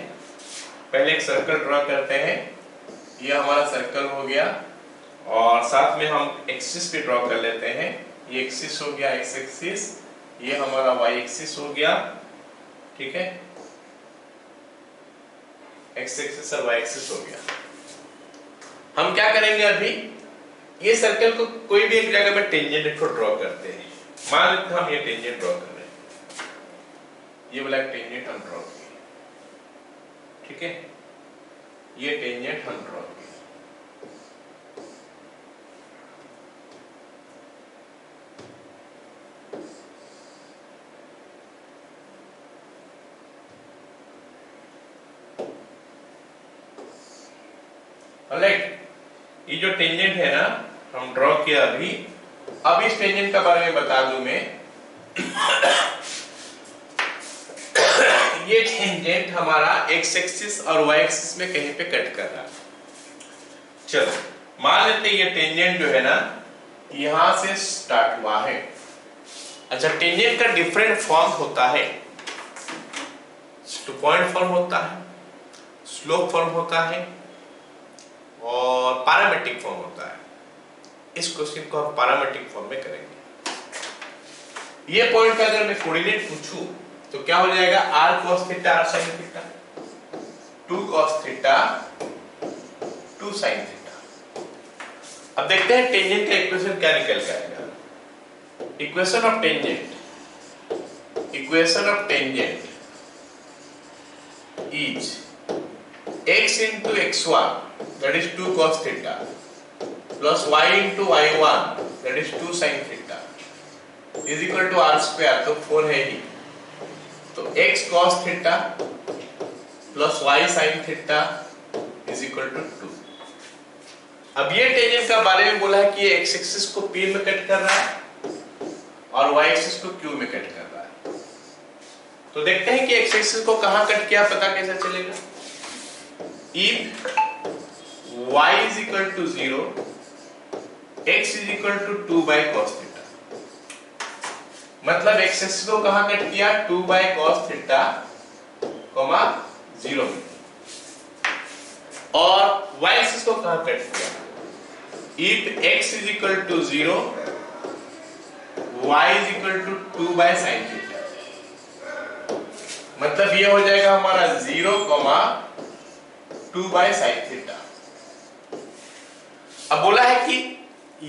पहले एक सर्कल ड्रॉ करते हैं, ये हमारा सर्कल हो गया और साथ में हम एक्सिस भी ड्रॉ कर लेते हैं। ये एक्सिस हो गया, एक्स एक्सिस, ये हमारा वाई एक्सिस हो गया। ठीक है, एक्स एक्सिस और वाई एक्सिस हो गया। हम क्या करेंगे, अभी ये सर्कल को कोई भी एक जगह पे टेंजेंट को ड्रॉ करते हैं। मान लेते हैं हम ये टेंजेंट ड्रॉ कर रहे हैं, ये वाला टेंजेंट हम ड्रॉ किए। ठीक है, ये टेंजेंट हम ड्रॉ किए। ऑलराइट, ये जो टेंजेंट है ना हम ड्रॉ किया अभी। अब इस टेंजेंट के बारे में बता दूं मैं। ये टेंजेंट हमारा एक्स एक्सिस और वाई एक्सिस में कहीं पे कट कर रहा है। चलो मान लेते हैं ये टेंजेंट जो है ना यहां से स्टार्ट हुआ है। अच्छा, टेंजेंट का डिफरेंट फॉर्म होता है, टू पॉइंट फॉर्म होता है, स्लोप फॉर्म होता है और पैरामीट्रिक फॉर्म होता है। इस क्वेश्चन को हम पैरामीट्रिक फॉर्म में करेंगे। ये पॉइंट का अगर मैं कोऑर्डिनेट पूछूं तो क्या हो जाएगा, r cos theta r sin theta, 2 cos theta 2 sin theta. अब देखते हैं टेंजेंट का इक्वेशन क्या निकल के आएगा। Equation of tangent, equation of tangent is x into x1 that is 2 cos theta plus y into y1 that is 2 sin theta is equal to r square, तो 4 है ही, तो x cos theta plus y sin theta is equal to 2। अब ये tangent का बारे में बोला है कि ये x एक्सिस को p में कट कर रहा है और y एक्सिस को q में कट कर रहा है। तो देखते हैं कि x एक्सिस को कहां कट किया, पता कैसे चलेगा। If y is equal to 0, x is equal to 2 by cos theta, मतलब x एक्सिस को कहां कट किया, 2 by cos theta, 0 में, और y एक्सिस को कहां कट किया, if x is equal to 0, y is equal to 2 by sin theta, मतलब ये हो जाएगा हमारा 0, 2 by sin थीटा। अब बोला है कि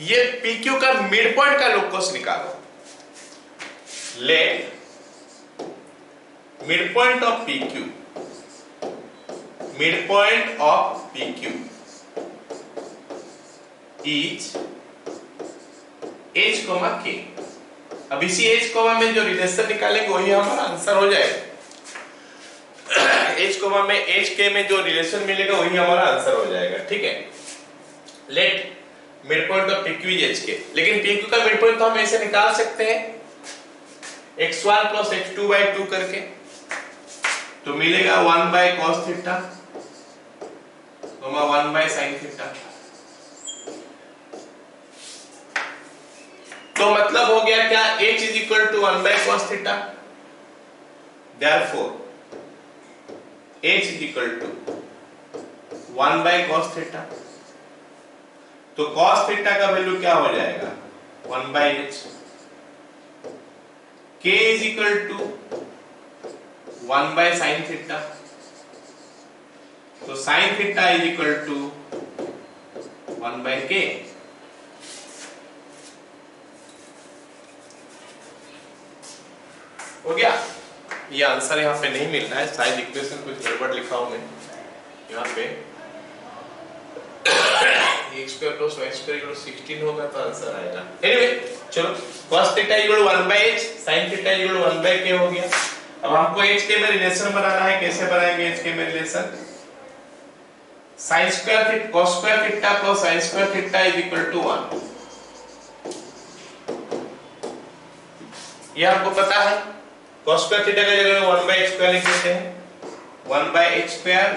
ये PQ का मिड पॉइंट का लोकस निकालो। Let mid point of PQ, mid point of PQ is h, k। अब इसी h, में जो रिलेशन निकालेंगे वही हमारा आंसर हो जाएगा। h, में h k में जो रिलेशन मिलेगा वही हमारा आंसर हो जाएगा, ठीक है। Let mid point of PQ is h k, लेकिन PQ का मिड पॉइंट तो हम ऐसे निकाल सकते हैं x1 plus x2 by 2 करके, तो मिलेगा 1 by cos theta, 1 by sin theta. तो मतलब हो गया क्या, h is equal to 1 by cos theta, therefore h is equal to 1 by cos theta. तो cos थीटा का वैल्यू क्या हो जाएगा, 1 by h। k is equal to 1 by sin theta, तो sin theta is equal to 1 by k। हो गया। ये answer यहाँ पे नहीं मिल रहा है, शायद इक्वेशन कुछ गड़बड़ लिखा हूं मैं यहाँ पे। x square plus y square equal 16 होगा तो आंसर आएगा। एनीवे चलो, cos theta equal 1 by h, sin theta equal 1 by k हो गया। अब हमको h k में रिलेशन बनाना है, कैसे बनाएंगे h k में relation, sin square theta cos square theta plus sin square theta is equal to 1। ये हमको पता है। cos स्क्वायर थीटा का जगह 1 by h स्क्वायर लिख देते हैं, 1 by h square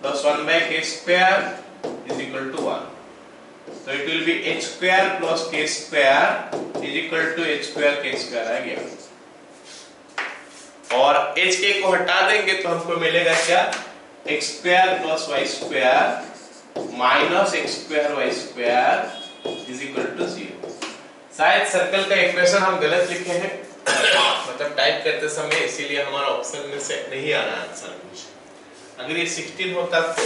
plus 1 by k square is equal to 1। तो it will be h square plus k square is equal to h square k square आ गया। और h k को हटा देंगे तो हमको मिलेगा क्या, x square plus y square minus x square y square is equal to 0। शायद सर्कल का इक्वेशन हम गलत लिखे हैं मतलब टाइप करते समय, इसीलिए हमारा ऑप्शन में से नहीं आ रहा आंसर कुछ। अगर ये 16 होता तो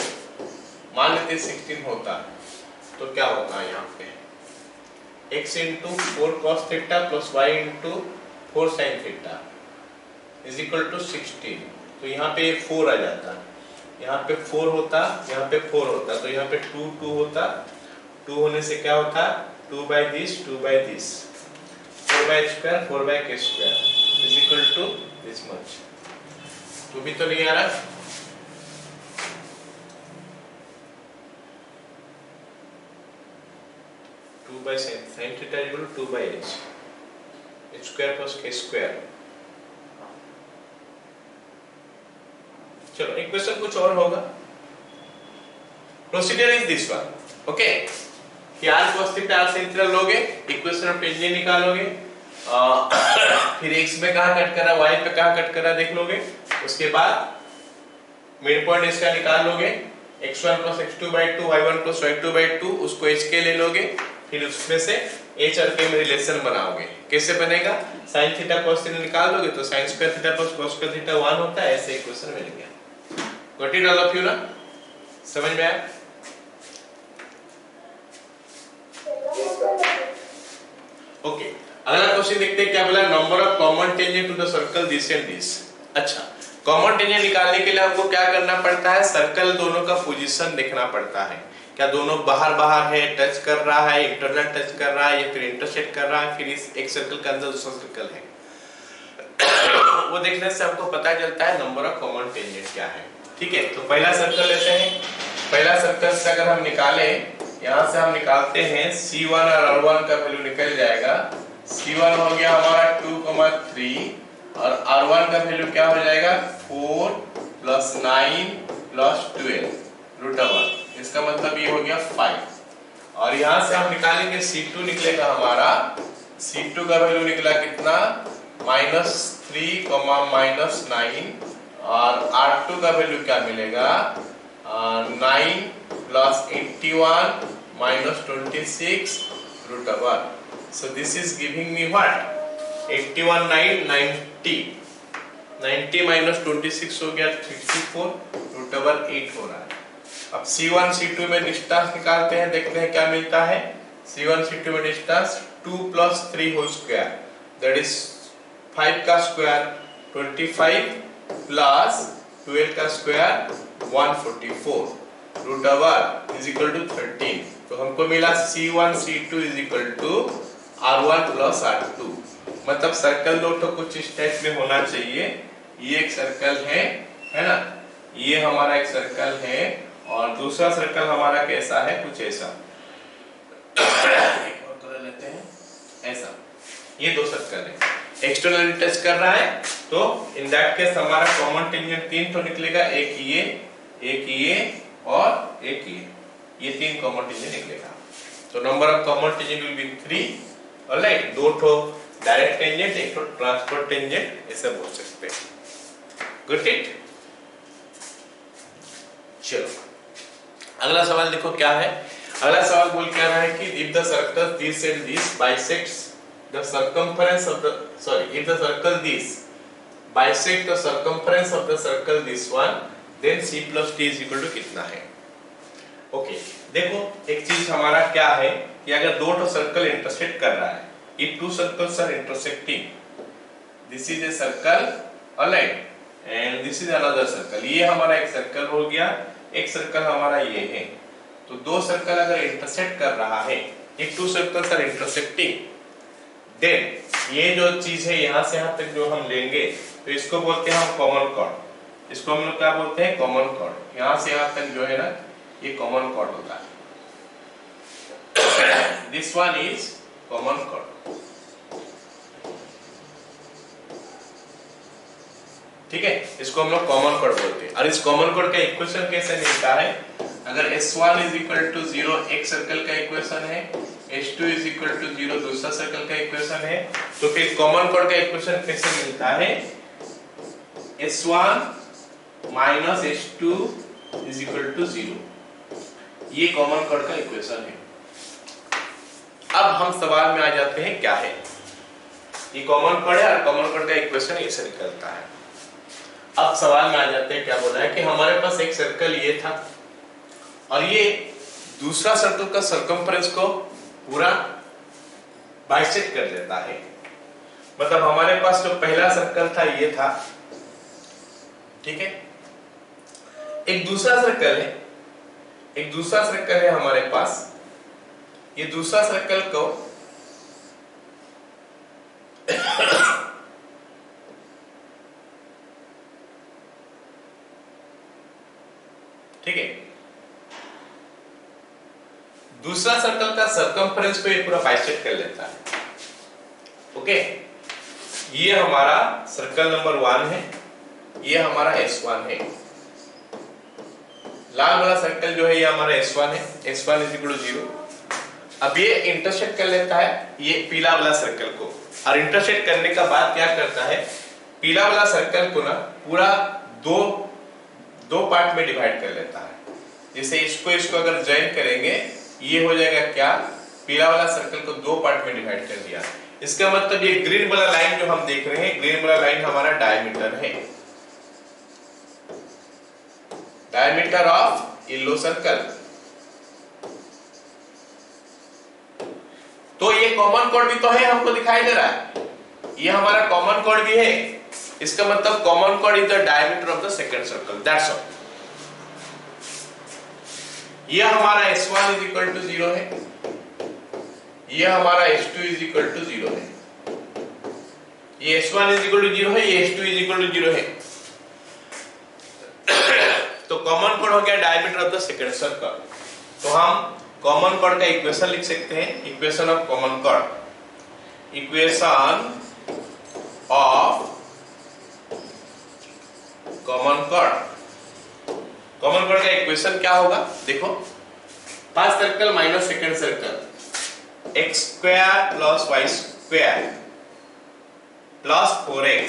मान लेते 16 होता तो क्या होता है यहाँ पे, x into 4 cos theta plus y into 4 sin theta is equal to 16। तो यहाँ पे 4 आ जाता, यहाँ पे 4 होता, यहाँ पे 4 होता, तो यहाँ पे 2 2 होता, 2 होने से क्या होता, 2 by this 2 by this, 4 by h square 4 by k square is equal to this much। तो भी तो नहीं आ रहा, by sin theta is equal to 2 by h square plus k square। चलो इक्वेशन कुछ और होगा। Procedure is this one, okay. कि r cos theta r sin theta लोगे, इक्वेशन ऑफ टेंजेंट निकालोगे, फिर x पे कहां कट कर रहा है, y पे कहां कट कर रहा है देख लोगे, उसके बाद मिड पॉइंट इसका निकाल लोगे, x1 + x2/2 y1 + y2/2, उसको h के ले लोगे, फिर उसमें से h और k में रिलेशन बनाओगे। कैसे बनेगा, sin थीटा cos थीटा निकाल दोगे तो sin square theta + cos square theta 1 होता है, ऐसे इक्वेशन मिल गया। Got it all of you ना, समझ में आया? ओके, अगला क्वेश्चन देखते हैं क्या बोला, number of common tangent to the circle this and this. अच्छा, कॉमन टेंजेंट निकालने के लिए हमको क्या करना पड़ता है, सर्कल दोनों का पोजीशन देखना पड़ता है, क्या दोनों बाहर बाहर है, टच कर रहा है, इंटरनल टच कर रहा है या फिर इंटरसेक्ट कर रहा है, फिर इस एक सर्कल के अंदर दूसरा सर्कल है वो देखने से हमको पता चलता है नंबर ऑफ कॉमन टेंजेंट क्या है। ठीक है, तो पहला सर्कल लेते हैं। पहला सर्कल से अगर हम निकालें, यहाँ से हम निकालते हैं C1 और R1 का वैल्यू निकल जाएगा। C1 हो गया हमारा 2,3 और R1 का वैल्यू क्या हो जाएगा 4 + 9 + 12 √1, इसका मतलब ये हो गया 5। और यहाँ से हम निकालेंगे C2 निकलेगा हमारा, C2 का वैल्यू निकला कितना -3, -9 और R2 का वैल्यू क्या मिलेगा 9 + 81 - 26 √1। So this is giving me what 81 9 90 90 - 26 हो गया 64 √8 हो रहा है। अब C1 C2 में डिस्टेंस निकालते हैं, देखते हैं क्या मिलता है। C1 C2 में distance 2 + 3 whole square that is 5 का स्क्वायर 25 + 12 का स्क्वायर 144 √1 = 13। तो हमको मिला C1 C2 = R1 + R2। मतलब सर्कल दो तो कुछ इस टाइप में होना चाहिए। ये एक सर्कल है ना, ये हमारा एक सर्कल है और दूसरा सर्कल हमारा कैसा है, कुछ ऐसा एक और कलर लेते हैं, ऐसा। ये दो सर्कल है, एक्सटर्नली टच कर रहा है, तो इन दैट केस हमारा कॉमन टेंजेंट 3 तो निकलेगा, एक ये और एक ये 3 कॉमन टेंजेंट निकलेगा। तो number of common tangent will be 3। Alright, दो ठो डायरेक्ट टेंजेंट, एक ठो ट्रांसफर टेंजेंट, ऐसा बोल सकते हैं। Good it. चलो अगला सवाल देखो क्या है। अगला सवाल बोल क्या रहा है कि if the circle this and this bisects the circumference of the if the circle this bisect the circumference of the circle this one, then C + D = कितना है। ओके, देखो एक चीज हमारा क्या है कि अगर दो तो सर्कल इंटरसेक्ट कर रहा है, if two circles are intersecting, this is a circle, alright, and this is another circle। ये हमारा एक सर्कल हो गया, एक सर्कल हमारा ये है। तो दो सर्कल अगर इंटरसेक्ट कर रहा है, if two circles are intersecting, then ये जो चीज है यहाँ से यहाँ तक जो हम लेंगे, तो इसको बोलते हैं हम कॉमन कॉर्ड। इसको हम लोग क्या बोलते हैं, कॉमन कॉर्ड। यहाँ से यहाँ तक जो है ना, ये कॉमन कॉर्ड होता है। This one is common chord. ठीक है, इसको हम लोग कॉमन कॉर्ड बोलते हैं। और इस कॉमन कॉर्ड का इक्वेशन कैसे मिलता है, अगर S1 = 0 एक सर्कल का इक्वेशन है, S2 = 0 दूसरा सर्कल का इक्वेशन है, तो फिर कॉमन कॉर्ड का इक्वेशन कैसे मिलता है, S1 - S2 = 0। ये कॉमन कॉर्ड का इक्वेशन है। अब हम सवाल में आ जाते हैं क्या है, ये कॉमन कॉर्ड है और कॉमन कॉर्ड का इक्वेशन ऐसे निकलता है। अब सवाल में आ जाते हैं, क्या बोला है कि हमारे पास एक सर्कल ये था और ये दूसरा सर्कल का सर्कमफरेंस को पूरा बाइसेक्ट कर देता है। मतलब हमारे पास जो पहला सर्कल था ये था, ठीक है, एक दूसरा सर्कल है, एक दूसरा सर्कल है हमारे पास। ये दूसरा सर्कल को ठीक है, दूसरा सर्कल का सर्कमफरेंस को ये पूरा बाइसेक्ट कर लेता है। ओके, ये हमारा सर्कल नंबर 1 है, ये हमारा S1 है। लाल वाला सर्कल जो है ये हमारा S1 है, S1 = 0। अब ये इंटरसेक्ट कर लेता है ये पीला वाला सर्कल को, और इंटरसेक्ट करने का बाद क्या करता है, पीला वाला सर्कल को ना पूरा दो पार्ट में डिवाइड कर लेता है। जैसे इसको अगर ज्वाइन करेंगे, ये हो जाएगा क्या, पीला वाला सर्कल को दो पार्ट में डिवाइड कर दिया। इसका मतलब ये ग्रीन वाला लाइन जो हम देख रहे हैं, ग्रीन वाला लाइन हमारा डायमीटर है, डायमीटर ऑफ येलो सर्कल। तो ये कॉमन कोड भी तो है, हमको दिखाई दे रहा है, ये हमारा कॉमन कोड भी है। इसका मतलब common code is the diameter of the second circle, that's all. ये हमारा S1 इज इक्वल टू 0 है, ये हमारा S2 इज इक्वल टू 0 है, ये S1 इज इक्वल टू 0 है, ये S2 इज इक्वल टू 0 है। तो कॉमन कोड हो गया diameter of the second circle. तो हम कॉमन कोड का इक्वेशन लिख सकते हैं, इक्वेशन ऑफ कॉमन कोड, इक्वेशन ऑफ कॉमन कोड। कॉमन कोड का इक्वेशन क्या होगा, देखो, first circle minus second circle, x square plus y square plus 4x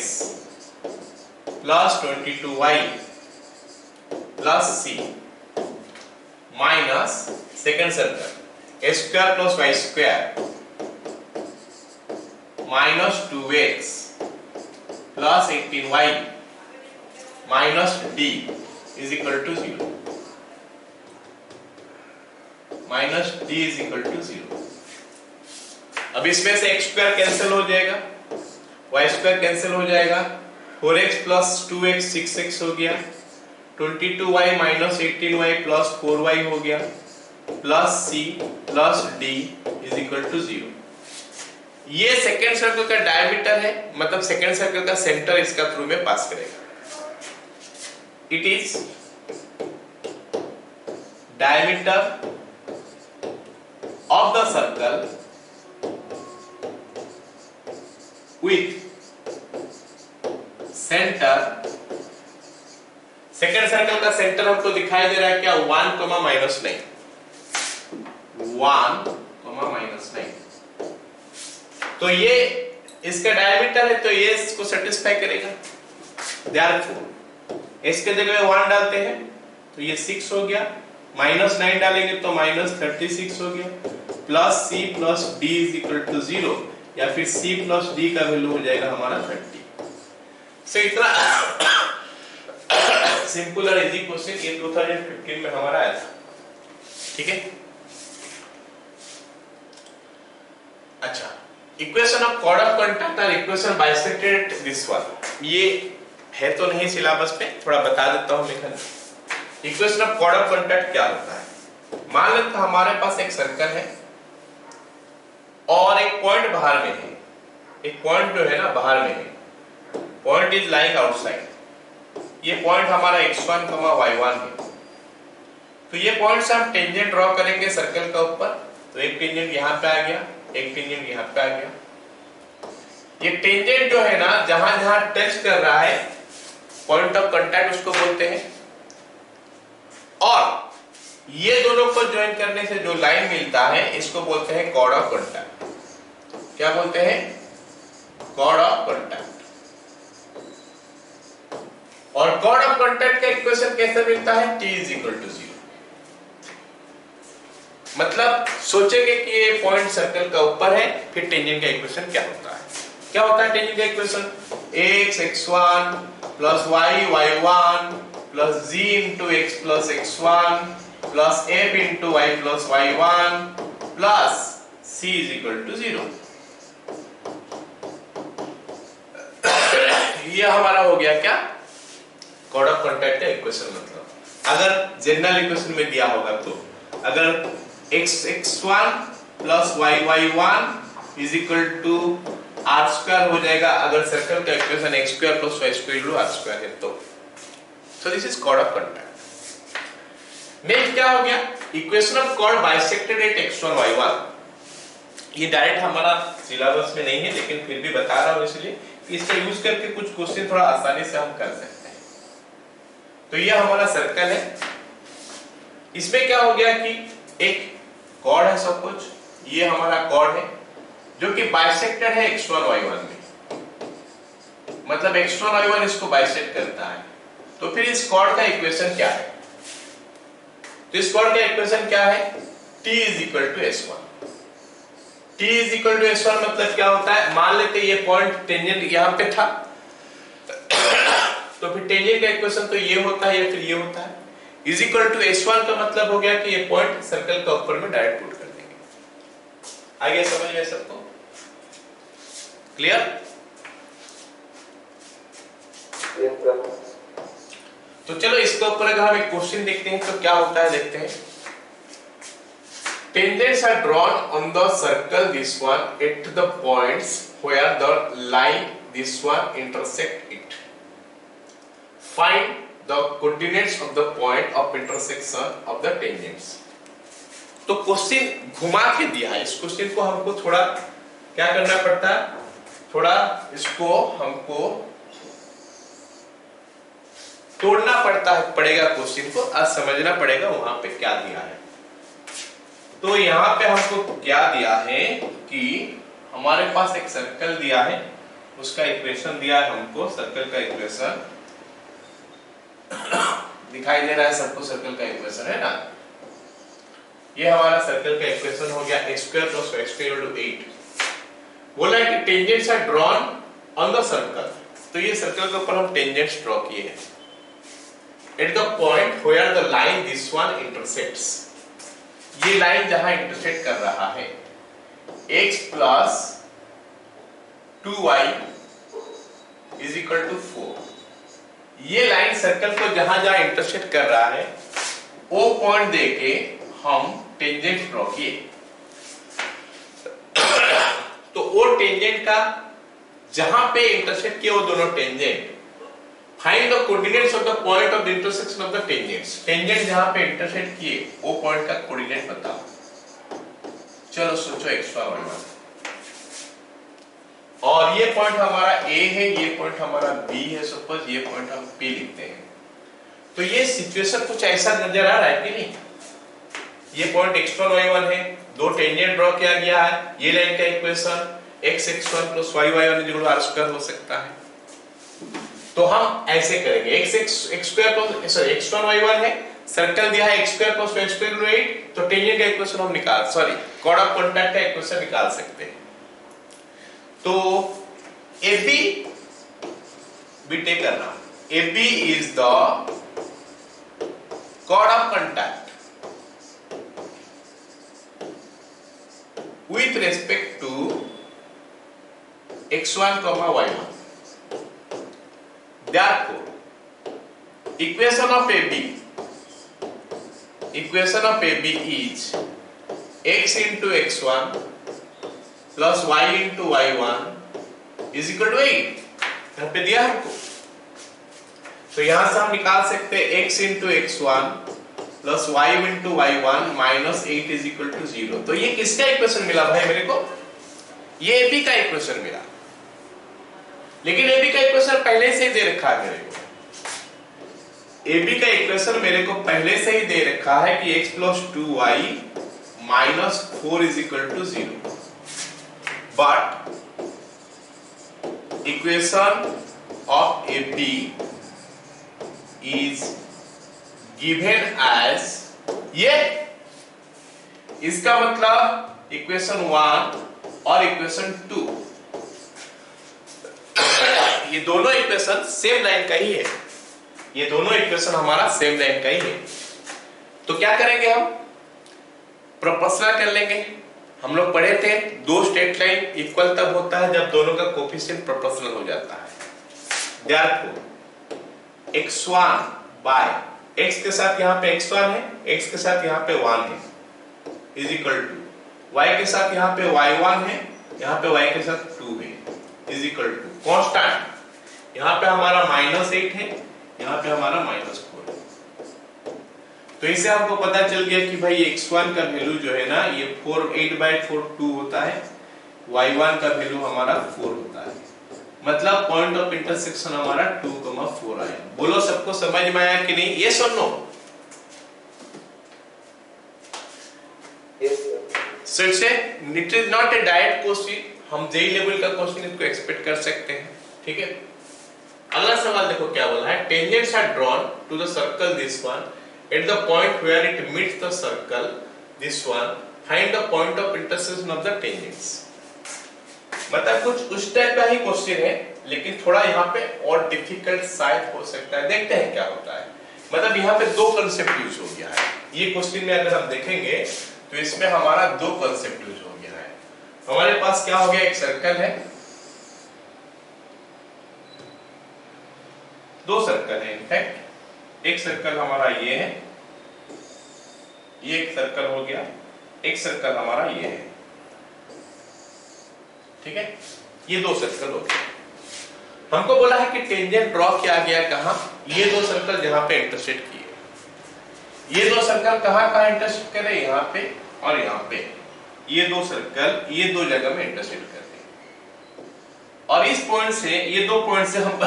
plus 22y plus c minus second circle a square plus y square minus 2x plus 18y minus d is equal to 0, minus d is equal to 0। अब इसमें से x square cancel हो जाएगा, y square cancel हो जाएगा, 4x plus 2x 6x हो गया, 22y minus 18y plus 4y हो गया, plus c plus d is equal to 0। ये सेकेंड सर्कल का डायमीटर है, मतलब सेकेंड सर्कल का सेंटर इसका थ्रू में पास करेगा। It is diameter of the circle with centre, second circle का सेंटर हमको दिखाई दे रहा है क्या, 1, -9, 1, -9। तो ये इसका डायमीटर है, तो ये इसको सेटिस्फाई करेगा। Therefore इसके जगह 1 डालते हैं तो ये 6 हो गया, -9 डालेंगे तो -36 हो गया, plus c plus d is equal to 0, या फिर c प्लस d का वैल्यू हो जाएगा हमारा 30। सो इतना सिंपल और इजी क्वेश्चन ये 2015 में हमारा आया था, ठीक है। अच्छा, equation of chord of contact और इक्वेशन बाइसेक्टेड दिस वन, ये है तो नहीं सिलेबस पे, थोड़ा बता देता हूं मैं। Equation of chord of contact क्या होता है, मान लेते हमारे पास एक सर्कल है और एक पॉइंट बाहर में है, एक पॉइंट जो है ना बाहर में है, पॉइंट इज लाइंग आउटसाइड। ये पॉइंट हमारा x1, y1 है। तो ये पॉइंट से हम टेंजेंट ड्रॉ करेंगे सर्कल का ऊपर, तो एक टेंजेंट यहाँ पे आ गया, एक टेंजेंट यहाँ पे आ गया। ये टेंजेंट जो है ना जहां जहां टच कर रहा है, पॉइंट ऑफ कांटेक्ट उसको बोलते हैं, और ये दोनों को ज्वाइन करने से जो लाइन मिलता है इसको बोलते हैं कॉर्ड ऑफ कांटेक्ट। क्या बोलते हैं, कॉर्ड ऑफ कांटेक्ट। और कॉर्ड ऑफ कांटेक्ट का इक्वेशन कैसे मिलता है, t इज इक्वल टू 0। मतलब सोचेंगे कि ये पॉइंट सर्कल का ऊपर है, फिर टेंजेंट का इक्वेशन क्या होता है, क्या होता है टेंजेंट का equation, x x1 plus y y1 plus g into x plus x1 plus f into y plus y1 plus c is equal to 0। ये हमारा हो गया क्या, कॉर्ड ऑफ कांटेक्ट का इक्वेशन। मतलब अगर जनरल इक्वेशन में दिया होगा तो अगर x x1 plus y y1 is equal to r square हो जाएगा, अगर सर्कल का equation x square plus y square r square है तो। So this is chord of contact. Next क्या हो गया, equation of chord bisected at x1 y1। ये डायरेक्ट हमारा सिलेबस में नहीं है, लेकिन फिर भी बता रहा हूं इसलिए कि इसका यूज करके कुछ क्वेश्चन थोड़ा आसानी से हम कर सकते हैं। तो ये हमारा सर्कल है, इसमें क्या हो गया कि एक कॉर्ड है सब कुछ, ये हमारा कॉर्ड है जो कि बाइसेक्टेड है x1 y1 में, मतलब x1 y1 इसको बाइसेक्ट करता है। तो फिर इस कॉर्ड का इक्वेशन क्या है? तो इस कॉर्ड का इक्वेशन क्या है? t is equal to s1। t is equal to s1 मतलब क्या होता है? मान लेते ये पॉइंट टेंजेंट यहां पे था, तो फिर टेंजेंट का इक्वेशन तो ये होता है या फिर ये होता है। इज इक्वल टू s1 का मतलब हो गया कि ये पॉइंट सर्कल का ऊपर में डायरेक्ट पुट कर देंगे। आगे समझ में सबको? क्लियर? तो चलो इसके ऊपर अगर हम एक क्वेश्चन देखते हैं तो क्या होता है, देखते हैं। Tangents are drawn on the circle this one at the points where the line this one intersect it. Find the coordinates of the point of intersection of the tangents. तो क्वेश्चन घुमा के दिया है। इस क्वेश्चन को हमको थोड़ा क्या करना पड़ता है, थोड़ा इसको हमको तोड़ना पड़ेगा क्वेश्चन को, आज समझना पड़ेगा वहां पे क्या दिया है। तो यहाँ पे हमको क्या दिया है कि हमारे पास एक सर्कल दिया है, उसका इक्वेशन दिया है हमको, सर्कल का इक्वेशन दिखाई दे रहा है सबको, सर्कल का इक्वेशन है ना। ये हमारा सर्कल का इक्वेशन हो गया x square plus y square equal to 8। बोला है कि tangents are drawn on the circle, तो ये सर्कल के ऊपर हम टेंजेंट्स ड्रॉ किए हैं at the point where the line this one intersects. ये लाइन जहां इंटरसेक्ट कर रहा है x plus 2y is equal to 4। ये लाइन सर्कल को जहां जहां इंटरसेक्ट कर रहा है वो पॉइंट देके हम टेंजेंट ड्रॉ किए। तो वो टेंजेंट का जहां पे इंटरसेक्ट किए वो दोनों tangent, find the coordinates of the point of the intersection of the tangents. Tangent जहां पे इंटरसेक्ट किए वो पॉइंट का कोऑर्डिनेट बताओ। चलो सोचो x1 y1, और ये पॉइंट हमारा A है, ये पॉइंट हमारा B है, सपोज ये पॉइंट हम P लिखते हैं। तो ये सिचुएशन कुछ ऐसा नजर आ रहा है कि नहीं? ये पॉइंट x1 y1 है, दो टेंजेंट ड्रॉ किया गया है, ये लाइन का इक्वेशन x(x1 + y(y1) = r² हो सकता है। तो हम ऐसे करेंगे, x1 y1 है, सर्कल दिया है x² + y² = 8, तो टेंजेंट का इक्वेशन हम कॉर्ड ऑफ कांटेक्ट का इक्वेशन निकाल सकते हैं। तो AB बीटे करना, AB is the chord of contact with respect to x1, y1. Therefore, equation of AB is x into x1 plus y into y1 is equal to 8। यहाँ पे दिया हमको, तो यहां से हम निकाल सकते हैं x into x1 plus y into y1 minus 8 is equal to 0। तो ये किसका इक्वेशन मिला भाई मेरे को? ये AB का इक्वेशन मिला, लेकिन AB का इक्वेशन पहले से ही दे रखा है मेरे को। AB का इक्वेशन मेरे को पहले से ही दे रखा है कि x plus 2y minus 4 is equal to 0, but equation of AB is given as ये, इसका मतलब इक्वेशन 1 और इक्वेशन 2, ये दोनों इक्वेशन सेम लाइन का ही है, ये दोनों इक्वेशन हमारा सेम लाइन का ही है। तो क्या करेंगे हम? प्रोपोर्शनल कर लेंगे। हम लोग पढ़े थे दो स्ट्रेट लाइन इक्वल तब होता है जब दोनों का कोफिशिएंट प्रोपोर्शनल हो जाता है। Therefore x1 बाय x के साथ यहाँ पे x1 है, x के साथ यहाँ पे 1 है, इज इक्वल टू y के साथ यहाँ पे y1 है, यहाँ पे y के साथ 2 है, इज इक्वल टू कांस्टेंट यहाँ पे हमारा -8 है, यहाँ पे हमारा -4 है। तो इससे हमको पता चल गया कि भाई x1 का वैल्यू जो है ना ये 8/4 2 होता है, y1 का वैल्यू हमारा 4 होता है, मतलब पॉइंट ऑफ इंटरसेक्शन हमारा 2,4 आया। बोलो सबको समझ में आया कि नहीं? ये सुनो, so it is not a direct question, हम जेई लेवल का क्वेश्चन इसको एक्सपेक्ट कर सकते हैं, ठीक है। अगला सवाल देखो क्या बोला है, tangents are drawn to the circle this one at the point where it meets the circle this one, find the point of intersection of the tangents. मतलब कुछ उस टाइप का ही क्वेश्चन है, लेकिन थोड़ा यहाँ पे और डिफिकल्ट शायद हो सकता है, देखते हैं क्या होता है। मतलब यहाँ पे दो कंसेप्ट यूज हो गया है, ये क्वेश्चन में अगर हम देखेंगे तो इसमें हमारा दो कंसेप्ट यूज हो गया है। हमारे पास क्या हो गया, एक सर्कल है, दो सर्कल है इनफैक्ट, एक सर्कल हमारा ये है, ये एक सर्कल हो गया, एक सर्कल हमारा ये है, ठीक है, ये दो सर्कल हो गए। हमको बोला है कि टेंजेंट ड्रॉ किया गया कहां, ये दो सर्कल जहां पे इंटरसेक्ट किए, ये दो सर्कल कहां इंटरसेक्ट करे, यहां पे और यहां पे, ये दो सर्कल ये दो जगह में इंटरसेक्ट करते हैं। और इस पॉइंट से, ये दो पॉइंट से हम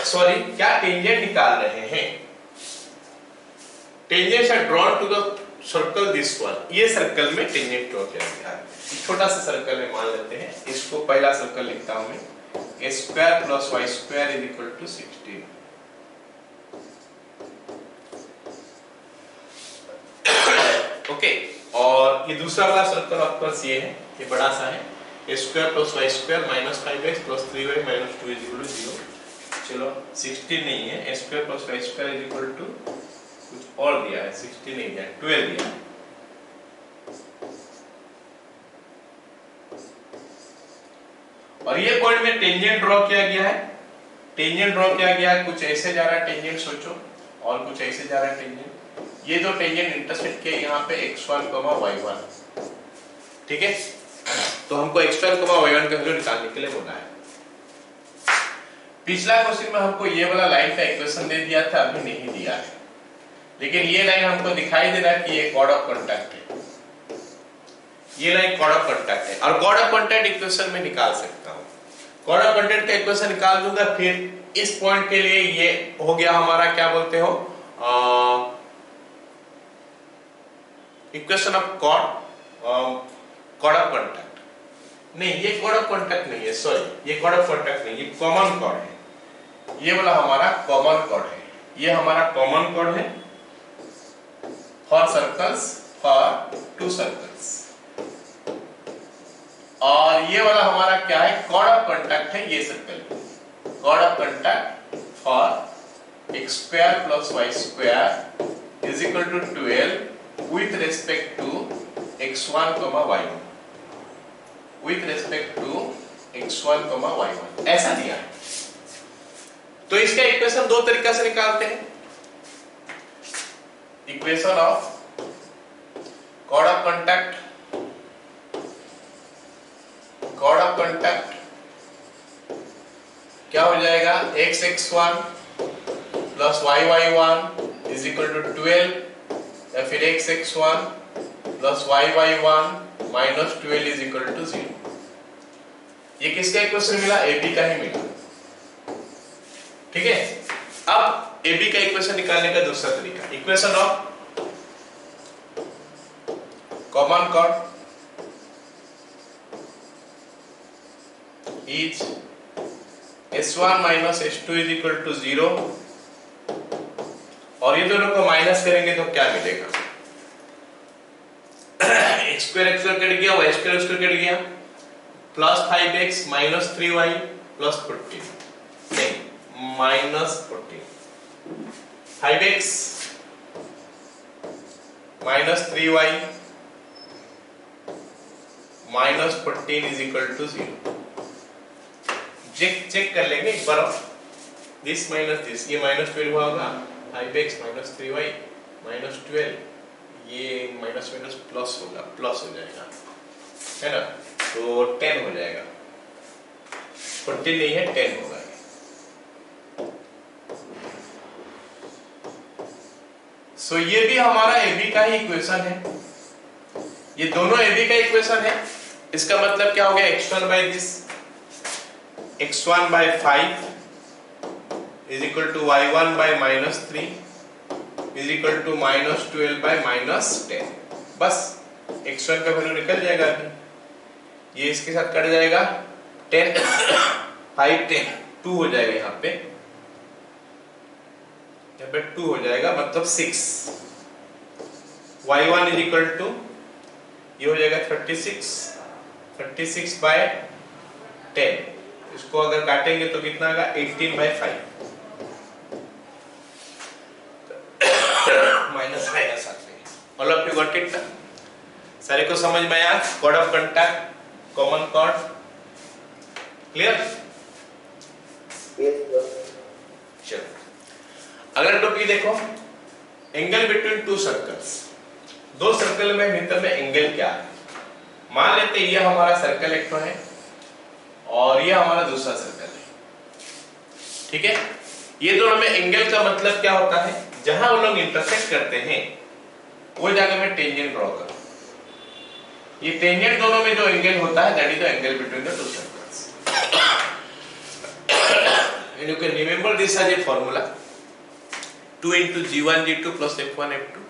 सॉरी क्या टेंजेंट निकाल रहे हैं, tangents are drawn to the circle this one, ये सर्कल में टेंजेंट ड्रॉ किया गया है। छोटा सा सर्कल में मान लेते हैं, इसको पहला सर्कल लिखता हूं मैं, a square plus y square is equal to 16। Okay, और ये दूसरा वाला सर्कल ऑफकोर्स ये है, ये बड़ा सा है, a square plus y square minus 5x plus 3y minus 2 is equal to 0। चलो 16 नहीं है, a square plus y square is equal to कुछ और दिया है, 16 नहीं दिया, 12 दिया है। और ये पॉइंट में टेंजेंट ड्रॉ किया गया है, टेंजेंट ड्रॉ किया गया है, कुछ ऐसे जा रहा है टेंजेंट, सोचो, और कुछ ऐसे जा रहा है टेंजेंट, ये दो टेंजेंट इंटरसेक्ट किए यहाँ पे x1, y1, ठीक है। तो हमको x1, y1 का वैल्यू निकालने के लिए बोला है। पिछला क्वेश्चन में हमको ये वाला लाइन का इक्वेशन दे दिया था, अभी नहीं दिया है, लेकिन ये लाइन हमको दिखाई दे रहा है कि ये कॉर्ड ऑफ कांटेक्ट है, ये लाइन कॉर्ड ऑफ कांटेक्ट है, और कॉर्ड ऑफ कांटेक्ट इक्वेशन में निकाल सकता हूं। कॉर्ड ऑफ कांटेक्ट का इक्वेशन निकाल दूंगा, फिर इस पॉइंट के लिए ये हो गया हमारा, क्या बोलते हो, equation of chord of contact, नहीं ये कॉर्ड ऑफ कांटेक्ट नहीं है, सॉरी ये कॉर्ड ऑफ कांटेक्ट नहीं, ये कॉमन कॉर्ड है, ये वाला हमारा कॉमन कॉर्ड है, ये हमारा कॉमन कॉर्ड है for circles, for to circles. और ये वाला हमारा क्या है, कॉर्ड ऑफ कांटेक्ट है, ये circle chord of contact for x square plus y square is equal to 12 with respect to x1, y1, with respect to x1, y1, ऐसा दिया है। तो इसका इक्वेशन दो तरीका से निकालते हैं, equation of chord of contact, chord of contact क्या हो जाएगा, x(x1) plus y(y1) is equal to 12, या फिर x(x1) plus y(y1) minus 12 is equal to 0। ये किसका इक्वेशन मिला, AB का ही मिला, ठीक है। अब AB का इक्वेशन निकालने का दूसरा तरीका, equation of common chord is S1 minus S2 is equal to 0, और ये दोनों को माइनस करेंगे तो क्या मिलेगा, x स्क्वायर कट गया, y स्क्वायर कट गया, plus 5x minus 3y plus 14, नहीं minus 14, 5x minus 3y minus 14 is equal to 0। Check कर लेंगे एक बार, दिस माइनस दिस, ये माइनस 12 होगा, 5x माइनस 3y माइनस 12, ये माइनस माइनस प्लस होगा, प्लस हो जाएगा, है ना, तो 10 हो जाएगा, 14 नहीं है 10 होगा। सो ये भी हमारा AB का ही इक्वेशन है, ये दोनों AB का इक्वेशन है। इसका मतलब क्या हो गया, x1 by this, x1 by 5 is equal to y1 by minus 3 is equal to minus 12 by minus 10। बस x1 का वैल्यू निकल जाएगा अभी, ये इसके साथ कट जाएगा, 10 5 10 2 हो जाएगा, यहाँ पे 2 हो जाएगा, मतलब 6। y1 इज इक्वल टू, ये हो जाएगा 36 बाय 10, इसको अगर काटेंगे तो कितना आएगा 18 बाय 5, माइनस माइनस आते हैं। All of you got it? सारे को समझ में आया? Code of contact, common chord, clear? चलो अगला टॉपिक देखो, एंगल बिटवीन टू सर्कल्स। दो सर्कल में भीतर में एंगल क्या है? मान लेते ये हमारा सर्कल एक तो है और ये हमारा दूसरा सर्कल है, ठीक है? ये दोनों में एंगल का मतलब क्या होता है? जहां वो लोग इंटरसेक्ट करते हैं वो जगह में टेंजेंट ड्रॉ करो। ये टेंजेंट दोनों में जो एंगल होता है that is the angle between the two circles. And you can remember this as a formula, 2 into g1 g2 plus f1 f2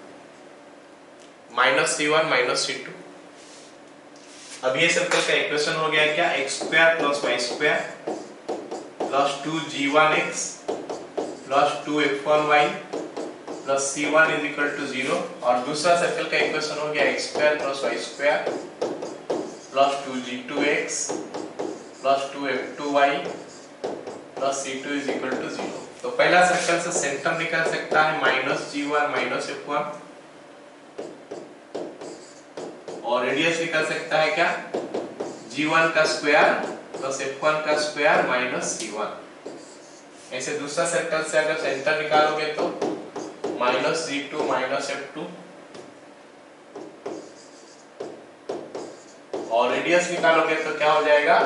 minus c1 minus c2। अब ये सर्कल का इक्वेशन हो गया क्या? x square plus y square plus 2g1x plus 2f1y plus c1 is equal to 0, और दूसरा circle का equation हो गया x square plus y square plus 2g2x plus 2f2y plus c2 is equal to 0। तो पहला सर्कल से centre निकल सकता है माइनस g1 माइनस f1, और रेडियस निकल सकता है क्या? g1 का स्क्वायर प्लस f1 का स्क्वायर माइनस c1। ऐसे दूसरा सर्कल से अगर सेंटर निकालोगे तो माइनस g2 माइनस f2, और रेडियस निकालोगे तो क्या हो जाएगा?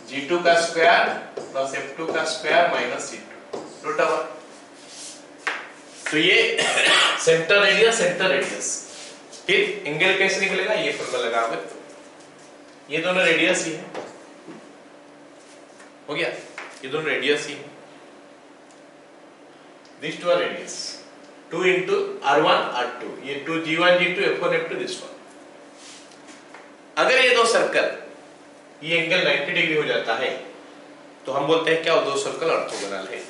g2 का स्क्वायर प्लस f2 का square minus c2 root over. तो ये सेंटर रेडियस। फिर एंगल कैसे निकलेगा? ये फॉर्मूला लगाओगे तो ये दोनों रेडियस ही है, हो गया, ये दोनों रेडियस ही है, this two are radius, 2 into r1 r2, ये 2g1 g2 f1 f2 this one. अगर ये दो सर्कल, ये एंगल 90 डिग्री हो जाता है तो हम बोलते हैं क्या? वो दो सर्कल ऑर्थोगोनल है।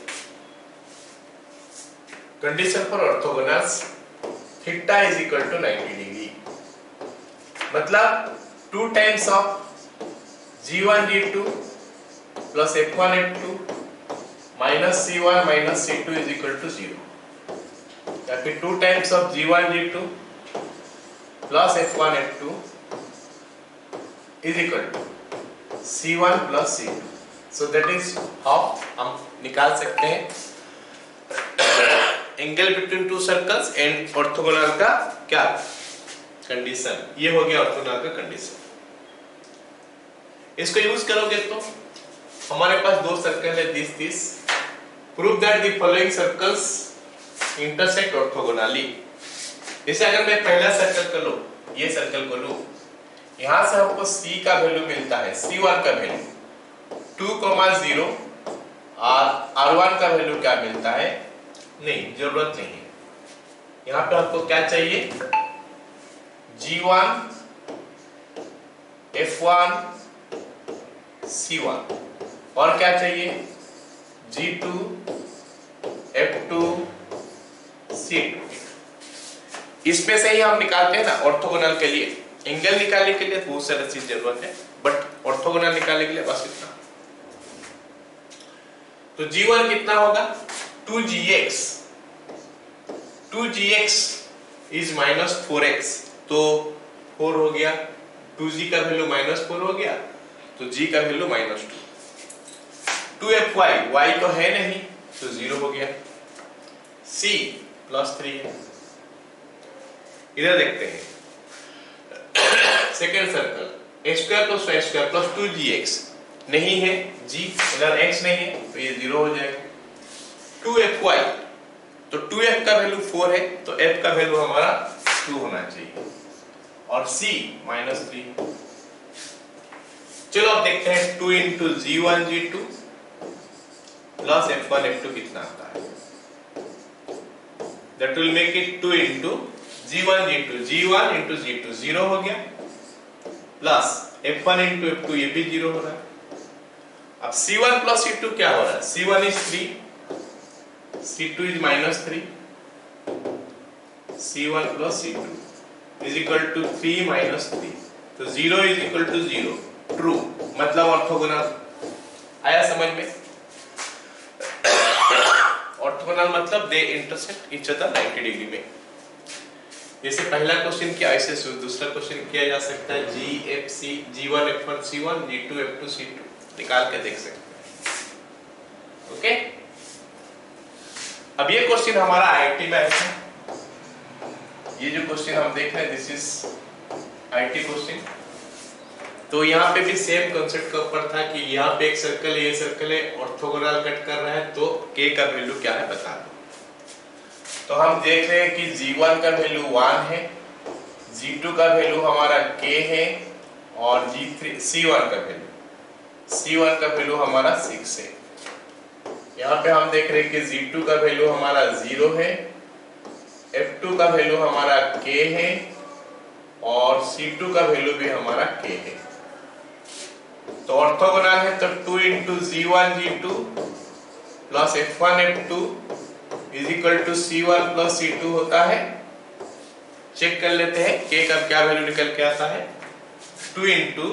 Condition for orthogonals, theta is equal to 90 degree, मतलब 2 times of g1 g2 plus f1 f2 minus c1 minus c2 is equal to 0, या फिर 2 times of g1 g2 plus f1 f2 is equal to c1 plus c2। So that is how हम निकाल सकते हैं angle between two circles and orthogonal का क्या condition. ये हो गया ऑर्थोगोनल का कंडीशन। इसको यूज करोगे तो हमारे पास दो सर्कल है this prove that the following circles intersect orthogonally. जैसे अगर मैं पहला सर्कल कर लूं, ये सर्कल को लूं, यहां से हमको c का वैल्यू मिलता है, c1 का वैल्यू 2,0 और r1 का वैल्यू क्या मिलता है? नहीं, जरूरत नहीं है। यहाँ पे आपको क्या चाहिए? g1 f1 c1, और क्या चाहिए? g2 f2 c2। इसमें से ही हम निकालते हैं ना ऑर्थोगोनल के लिए। एंगल निकालने के लिए बहुत सारी चीज जरूरत है, बट ऑर्थोगोनल निकालने के लिए बस इतना। तो g1 कितना होगा? 2gx इज माइनस 4x, तो 4 हो गया, 2g का वैल्यू माइनस 4 हो गया, तो g का वैल्यू माइनस 2। 2fy, y तो है नहीं तो 0 हो गया, c प्लस 3 है। इधर देखते हैं second circle, x square plus y square plus 2gx नहीं है, g इधर x नहीं है तो ये 0 हो जाएगा। 2fy, तो 2f का वैल्यू 4 है तो f का वैल्यू हमारा 2 होना चाहिए, और c माइनस 3। चलो अब देखते हैं 2 into g1 g2 plus f1 f2 कितना आता है। That will make it 2 into G1 into G2 0 हो गया, प्लस F1 into F2 ये भी 0 हो रहा है। अब C1 plus C2 क्या हो रहा है? C1 is 3, C2 is -3, C1 plus C2 is equal to 3 minus 3, तो 0 is equal to 0, ट्रू, मतलब ऑर्थोगोनल। आया समझ में? ऑर्थोगोनल मतलब they intersect each other 90 degree में। जैसे पहला क्वेश्चन किया ऐसे दूसरा क्वेश्चन किया जा सकता है, G1 F1 C1 G2 F2 C2 निकाल के देख सकते हैं। ओके, अब ये क्वेश्चन हमारा आईआईटी में है। ये जो क्वेश्चन हम देख रहे हैं दिस इज आईआईटी क्वेश्चन। तो यहाँ पे भी सेम कॉन्सेप्ट के ऊपर था कि यहाँ पे एक सर्कल है, ये सर्कल है, ऑर्थोगोनल कट कर रहा है, तो k का वैल्यू क्या है बता दो। तो हम देख रहे हैं कि G1 का वैल्यू 1 है, G2 का वैल्यू हमारा k है, और C1 का वैल्यू हमारा 6 है। यहाँ पे हम देख रहे हैं कि G2 का वैल्यू हमारा 0 है, F2 का वैल्यू हमारा k है, और C2 का वैल्यू भी हमारा k है। तो ऑर्थोगोनल है तो 2 into G1 G2 plus F1 F2 is equal to C1 plus C2 होता है। चेक कर लेते हैं k का क्या वैल्यू निकल के आता है। 2 into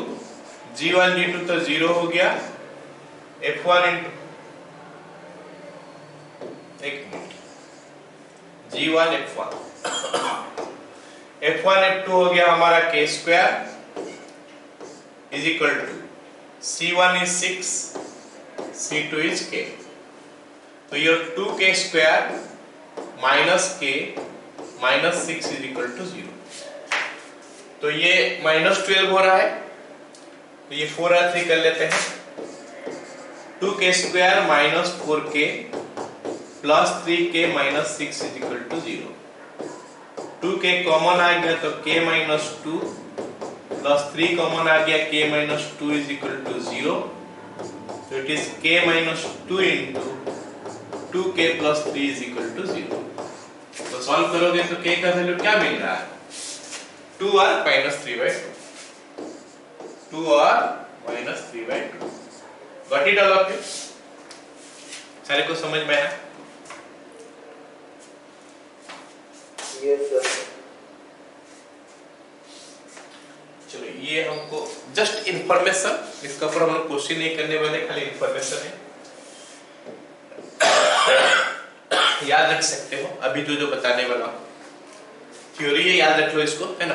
G1 G2 तो 0 हो गया, F1 into G1 F1 F1 F2 हो गया हमारा k square is equal to C1 is 6, C2 is k। तो ये 2k square minus k minus 6 is equal to 0। तो ये -12 हो रहा है, तो ये 4 और 3 कर लेते हैं। 2k square minus 4k plus 3k minus 6 is equal to 0। 2k common आ गया तो k माइनस 2 प्लस 3 कॉमन आ गया, k minus 2 is equal to 0। तो it is k minus 2 into 2k plus 3 is equal to 0। तो solve करोगे तो k का वैल्यू क्या मिल रहा है? 2 और माइनस 3/2, 2 और minus 3/2। Got it all of you? सारे को समझ में आया?
Yes sir.
चलो ये हमको जस्ट इंफॉर्मेशन, इसका ऊपर हम लोग क्वेश्चन नहीं करने वाले, खाली इंफॉर्मेशन है, याद रख सकते हो। अभी जो बताने वाला थ्योरी है याद रख लो इसको, है ना।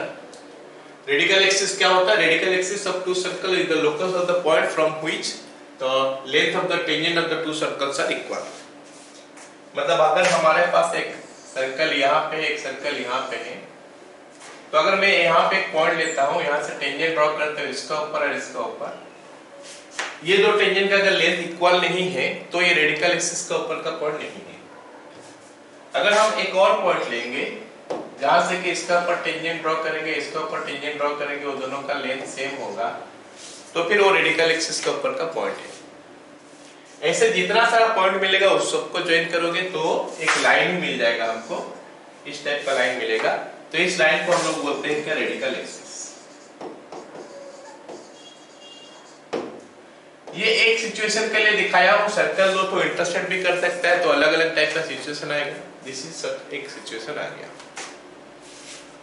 रेडिकल एक्सिस क्या होता है? Radical axis of two circle is the locus of the point from which the length of the tangent of the two circles are equal. मतलब अगर हमारे पास एक सर्कल यहाँ पे है, एक सर्कल यहाँ पे है, तो अगर मैं यहाँ पे एक पॉइंट लेता हूँ, यहाँ से टेंजेंट ड्रॉ करते हुए इसका ऊपर और इसका ऊपर, ये दो टेंजेंट का अगर लेंथ इक्वल नहीं है तो ये रेडिकल एक्सिस का ऊपर का पॉइंट नहीं है। अगर हम एक और पॉइंट लेंगे जहां से कि इसका ऊपर टेंजेंट ड्रॉ करेंगे, इसका ऊपर टेंजेंट ड्रॉ करेंगे, वो दोनों का लेंथ सेम होगा, तो फिर वो रेडिकल एक्सिस के ऊपर का पॉइंट है। ऐसे जितना सारा पॉइंट मिलेगा उस सबको ज्वाइन करोगे तो एक लाइन मिल जाएगा हमको, इस टाइप का लाइन मिलेगा। तो इस लाइन को हम लोग बोलते हैं क्या? Radical axis. ये एक सिचुएशन के लिए दिखाया हूं, सर्कल दो तो इंटरसेक्ट भी कर सकता है, तो अलग अलग टाइप का सिचुएशन आएगा। दिस इज एक सिचुएशन आ गया।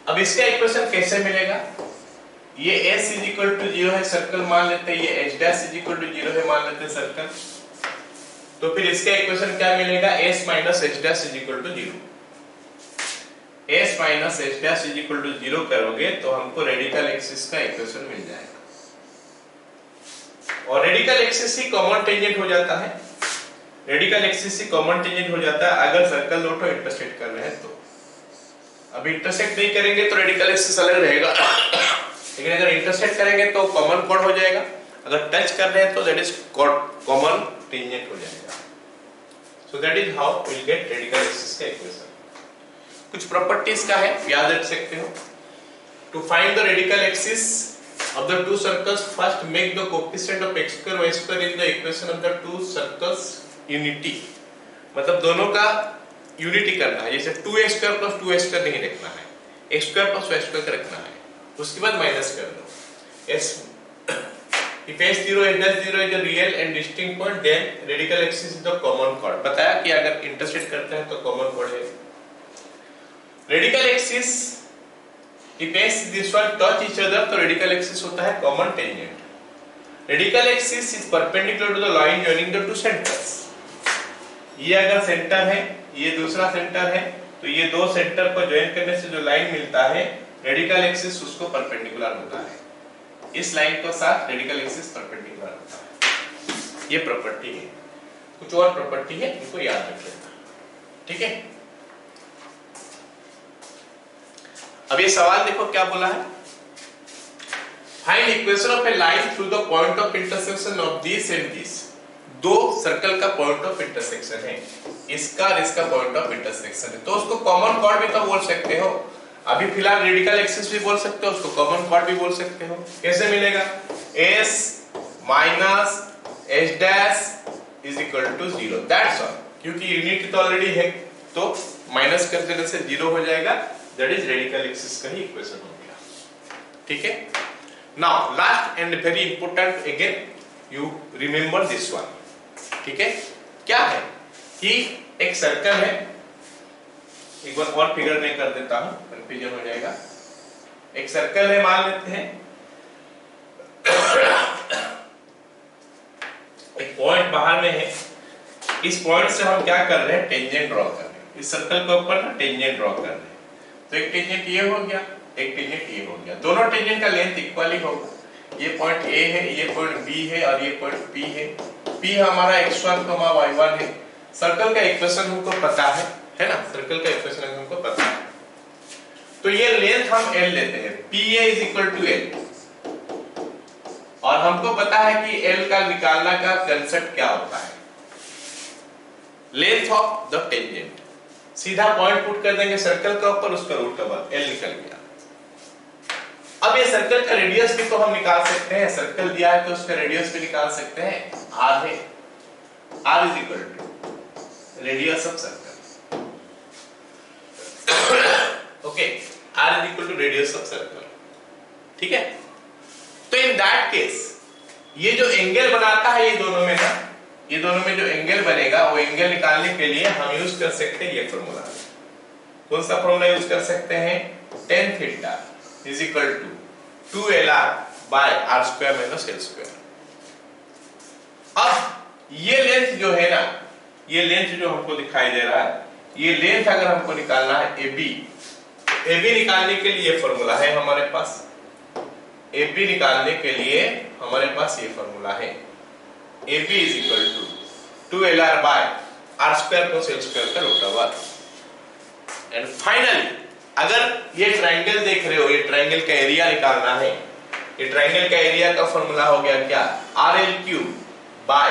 अब इसका इक्वेशन कैसे मिलेगा? ये s इज इक्वल टू 0 है सर्कल मान लेते हैं, ये h dash is equal to 0 है मान लेते हैं सर्कल। तो फिर इसका इक्वेशन क्या मिलेगा? s minus h dash is equal to 0। s minus h dash is equal to 0 करोगे तो हमको रेडिकल एक्सिस का इक्वेशन मिल जाएगा। और रेडिकल एक्सिस ही कॉमन टेंजेंट हो जाता है, रेडिकल एक्सिस ही कॉमन टेंजेंट हो जाता है अगर सर्कल दो तो इंटरसेक्ट कर रहे हैं तो। अब इंटरसेक्ट नहीं करेंगे तो रेडिकल एक्सिस अलग रहेगा, लेकिन अगर इंटरसेक्ट करेंगे तो कॉमन कॉर्ड हो जाएगा, अगर टच कर रहे हैं तो दैट इज कॉमन टेंजेंट हो जाएगा। So that is how we will get radical axis का इक्वेशन। कुछ प्रॉपर्टीज का है, याद रख सकते हो। To find the radical axis of the two circles, first make the coefficient of x square y square in the equation of the two circles unity। मतलब दोनों का यूनिटी करना है, जैसे 2x square plus 2x square नहीं लिखना है, x square plus y square का रखना है, उसके बाद माइनस कर दो। S if S0 and S0 is a real and distinct point, then radical axis is the common chord। बताया कि अगर इंटरसेक्ट करते हैं तो कॉमन chord है। Radical axis if S this one touch each other तो रेडिकल एक्सिस होता है common tangent. Radical axis is perpendicular to the line joining the two centres. ये अगर सेंटर है, ये दूसरा सेंटर है, तो ये दो सेंटर को ज्वाइन करने से जो लाइन मिलता है रेडिकल एक्सिस उसको परपेंडिकुलर होता है। इस लाइन को साथ रेडिकल एक्सिस परपेंडिकुलर होता है। ये प्रॉपर्टी है। कुछ और प्रॉपर्टी है, इनको याद रख लेना, ठीक है। अब ये सवाल देखो क्या बोला है, find equation of A line through the point of intersection of this and this. दो सर्कल का पॉइंट ऑफ इंटरसेक्शन है, इसका और इसका पॉइंट ऑफ इंटरसेक्शन है, तो उसको कॉमन कॉर्ड भी तो बोल सकते हो। अभी फिलहाल रेडिकल एक्सिस भी बोल सकते हो, उसको कॉमन कॉर्ड भी बोल सकते हो। कैसे मिलेगा? s minus s dash is equal to 0, that's all. क्योंकि यूनिट तो ऑलरेडी है तो माइनस कर देने से 0 हो जाएगा, दैट इज रेडिकल एक्सिस का ही इक्वेशन हो गया, ठीक है। Now last and very important, again you remember this one, ठीक है। क्या है कि एक सर्कल है, एक बार और फिगर में कर देता हूं, कंफ्यूजन हो जाएगा। एक सर्कल है, मान लेते हैं एक पॉइंट बाहर में है। इस पॉइंट से हम क्या कर रहे हैं, टेंजेंट ड्रॉ कर रहे हैं। इस सर्कल के ऊपर ना टेंजेंट ड्रॉ कर रहे हैं, तो एक टेंजेंट ये हो गया, एक टेंजेंट ये हो गया। दोनों टेंजेंट का लेंथ इक्वली होगा। ये पॉइंट A है, ये पॉइंट B है और ये पॉइंट P है। P हमारा x1, y1 है। सर्कल का इक्वेशन हमको पता है ना, सर्कल का इक्वेशन हमको पता है। तो ये लेंथ हम L लेते हैं, PA is equal to L, और हमको पता है कि L का निकालना का कांसेप्ट क्या होता है, लेंथ ऑफ द टेंजेंट। सीधा पॉइंट पुट कर देंगे सर्कल के ऊपर, उसका रूट ओवर L निकल गया। अब ये सर्कल का रेडियस भी तो हम निकाल सकते हैं, सर्कल दिया है तो उसका रेडियस भी निकाल सकते हैं, r है। r is equal to radius of circle, okay, r is equal to radius of circle, ठीक है। तो इन दैट केस ये जो एंगल बनाता है ये दोनों में ना, ये दोनों में जो एंगल बनेगा वो एंगल निकालने के लिए हम यूज कर सकते हैं ये फॉर्मूला। कौन सा फॉर्मूला यूज कर सकते हैं, tan theta is equal to 2LR by r square minus l square. अब ये लेंथ जो है ना, ये लेंथ जो हमको दिखाई दे रहा है, ये लेंथ अगर हमको निकालना है AB निकालने के लिए फॉर्मूला है हमारे पास। AB निकालने के लिए हमारे पास ये फॉर्मूला है, AB is equal to 2LR by r square plus l square का रूट ओवर। एंड फाइनली अगर ये ट्रायंगल देख रहे हो, ये ट्रायंगल का एरिया निकालना है, ये ट्रायंगल का एरिया का फॉर्मूला हो गया क्या, RL³ by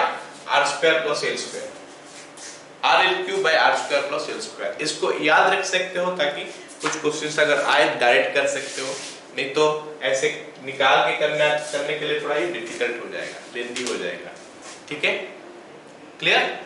r square plus l square, RL³ by r square plus l square. इसको याद रख सकते हो ताकि कुछ क्वेश्चंस अगर आए डायरेक्ट कर सकते हो, नहीं तो ऐसे निकाल के करने के लिए थोड़ा ही डिफिकल्ट हो जाएगा, लेंथी हो जाएगा, ठीक है, क्लियर।